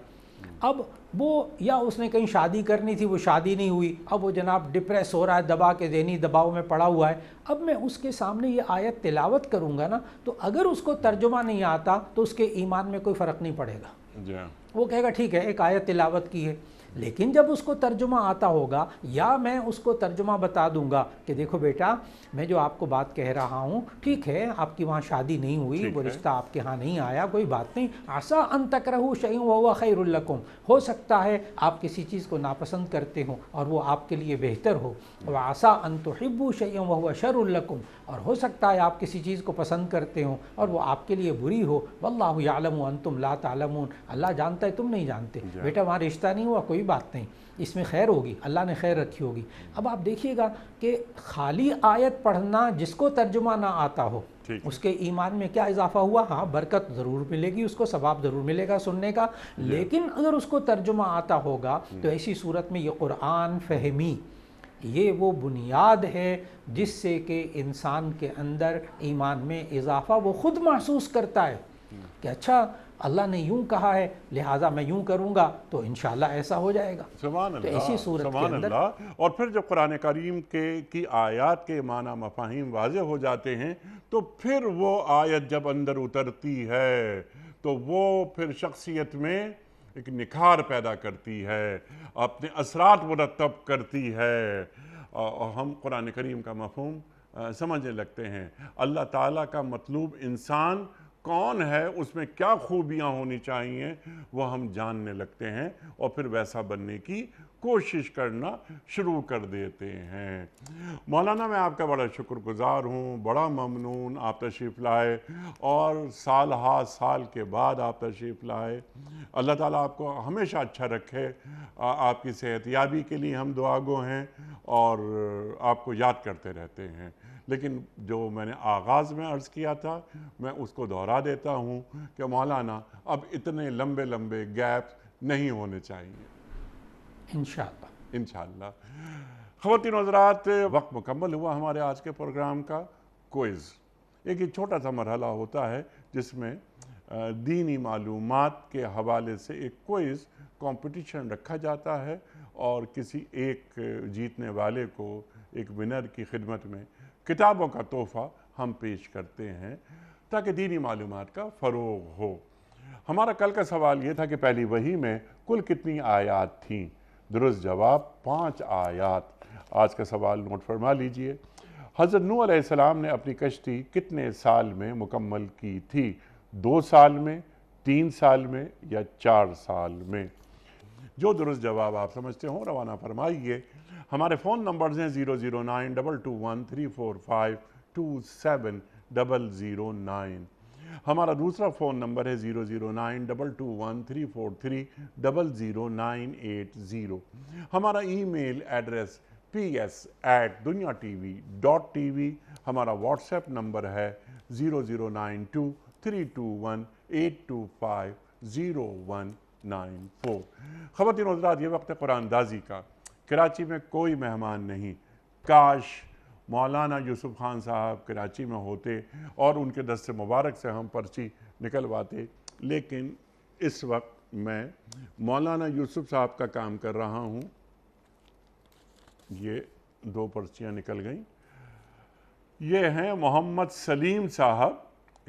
اب وہ یا اس نے کہیں شادی کرنی تھی، وہ شادی نہیں ہوئی، اب وہ جناب ڈپریس ہو رہا ہے، دبا کے ذہنی دباؤ میں پڑا ہوا ہے۔ اب میں اس کے سامنے یہ آیت تلاوت کروں گا نا، تو اگر اس کو ترجمہ نہیں آتا تو اس کے ایمان میں کوئی فرق نہیں پڑے گا۔ وہ کہے گا ٹھیک ہے ایک آیت تلاوت کی ہے، لیکن جب اس کو ترجمہ آتا ہوگا، یا میں اس کو ترجمہ بتا دوں گا کہ دیکھو بیٹا میں جو آپ کو بات کہہ رہا ہوں، ٹھیک ہے آپ کی وہاں شادی نہیں ہوئی، وہ رشتہ آپ کے ہاں نہیں آیا، کوئی بات نہیں، عسیٰ ان تکرہوا شیئا وہو خیر لکم، ہو سکتا ہے آپ کسی چیز کو ناپسند کرتے ہوں اور وہ آپ کے لیے بہتر ہو، وعسیٰ ان تحبوا شیئا وہو شر لکم، اور ہو سکتا ہے آپ کسی چیز کو پسند کرتے ہوں اور وہ آپ کے لیے بری ہو، واللہ یعلم وانتم لا تعلمون، اللہ جانتا ہے تم نہیں جانتے۔ بیٹا وہاں رشتہ نہیں ہوا، کوئی بات نہیں، اس میں خیر ہوگی، اللہ نے خیر رکھی ہوگی۔ اب آپ دیکھیے گا کہ خالی آیت پڑھنا جس کو ترجمہ نہ آتا ہو اس کے ایمان میں کیا اضافہ ہوا؟ ہاں برکت ضرور ملے گی، اس کو ثواب ضرور ملے گا سننے کا، لیکن اگر اس کو ترجمہ آتا ہوگا تو ایسی صورت میں یہ قرآن فہمی، یہ وہ بنیاد ہے جس سے کہ انسان کے اندر ایمان میں اضافہ وہ خود محسوس کرتا ہے کہ اچھا اللہ نے یوں کہا ہے لہٰذا میں یوں کروں گا تو انشاءاللہ ایسا ہو جائے گا۔ سبحان تو ایسی صورت کے سبحان اندر اللہ۔ اور پھر جب قرآن کریم کی آیات کے معنی مفاہیم واضح ہو جاتے ہیں تو پھر وہ آیت جب اندر اترتی ہے تو وہ پھر شخصیت میں ایک نکھار پیدا کرتی ہے، اپنے اثرات مرتب کرتی ہے، اور ہم قرآن کریم کا مفہوم سمجھنے لگتے ہیں۔ اللہ تعالیٰ کا مطلوب انسان کون ہے، اس میں کیا خوبیاں ہونی چاہیے، وہ ہم جاننے لگتے ہیں اور پھر ویسا بننے کی کوشش کرنا شروع کر دیتے ہیں۔ مولانا میں آپ کا بڑا شکر گزار ہوں، بڑا ممنون آپ تشریف لائے، اور سال ہا سال کے بعد آپ تشریف لائے۔ اللہ تعالیٰ آپ کو ہمیشہ اچھا رکھے، آپ کی صحت یابی کے لیے ہم دعا گو ہیں اور آپ کو یاد کرتے رہتے ہیں۔ لیکن جو میں نے آغاز میں عرض کیا تھا میں اس کو دہرا دیتا ہوں کہ مولانا اب اتنے لمبے لمبے گیپ نہیں ہونے چاہیے انشاءاللہ۔ خواتین و حضرات، وقت مکمل ہوا ہمارے آج کے پروگرام کا۔ کوئز ایک چھوٹا سا مرحلہ ہوتا ہے جس میں دینی معلومات کے حوالے سے ایک کوئز کمپٹیشن رکھا جاتا ہے، اور کسی ایک جیتنے والے کو، ایک ونر کی خدمت میں کتابوں کا تحفہ ہم پیش کرتے ہیں تاکہ دینی معلومات کا فروغ ہو۔ ہمارا کل کا سوال یہ تھا کہ پہلی وحی میں کل کتنی آیات تھیں؟ درست جواب 5 آیات۔ آج کا سوال نوٹ فرما لیجئے۔ حضرت نوح علیہ السلام نے اپنی کشتی کتنے سال میں مکمل کی تھی؟ 2 سال میں، 3 سال میں یا 4 سال میں؟ جو درست جواب آپ سمجھتے ہوں روانہ فرمائیے۔ ہمارے فون نمبرز ہیں 009221345270009۔ ہمارا دوسرا فون نمبر ہے 009221343000980۔ ہمارا ای میل ایڈریس ps@dunyatv.tv۔ ہمارا واٹس ایپ نمبر ہے 00923218250194۔ خواتین و حضرات، یہ وقت قرآن دازی کا۔ کراچی میں کوئی مہمان نہیں، کاش مولانا یوسف خان صاحب کراچی میں ہوتے اور ان کے دست مبارک سے ہم پرچی نکلواتے، لیکن اس وقت میں مولانا یوسف صاحب کا کام کر رہا ہوں۔ یہ 2 پرچیاں نکل گئیں۔ یہ ہیں محمد سلیم صاحب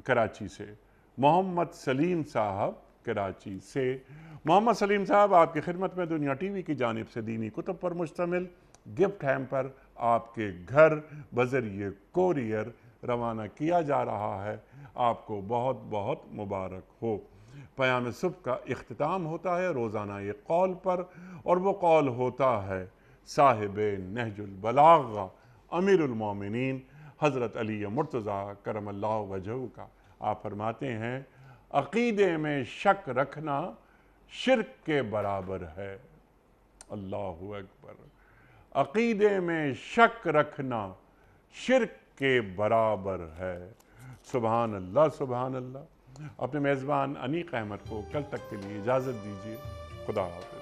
کراچی سے، محمد سلیم صاحب کراچی سے۔ محمد سلیم صاحب آپ کی خدمت میں دنیا ٹی وی کی جانب سے دینی کتب پر مشتمل گفٹ ہیمپر آپ کے گھر بذریعہ کوریئر روانہ کیا جا رہا ہے۔ آپ کو بہت بہت مبارک ہو۔ پیام صبح کا اختتام ہوتا ہے روزانہ ایک قول پر، اور وہ قول ہوتا ہے صاحب نہج البلاغہ امیر المومنین حضرت علی مرتضیٰ کرم اللہ وجہہ کا۔ آپ فرماتے ہیں عقیدے میں شک رکھنا شرک کے برابر ہے۔ اللہ اکبر۔ عقیدے میں شک رکھنا شرک کے برابر ہے۔ سبحان اللہ سبحان اللہ۔ اپنے میزبان انیق احمد کو کل تک کے لیے اجازت دیجیے۔ خدا حافظ۔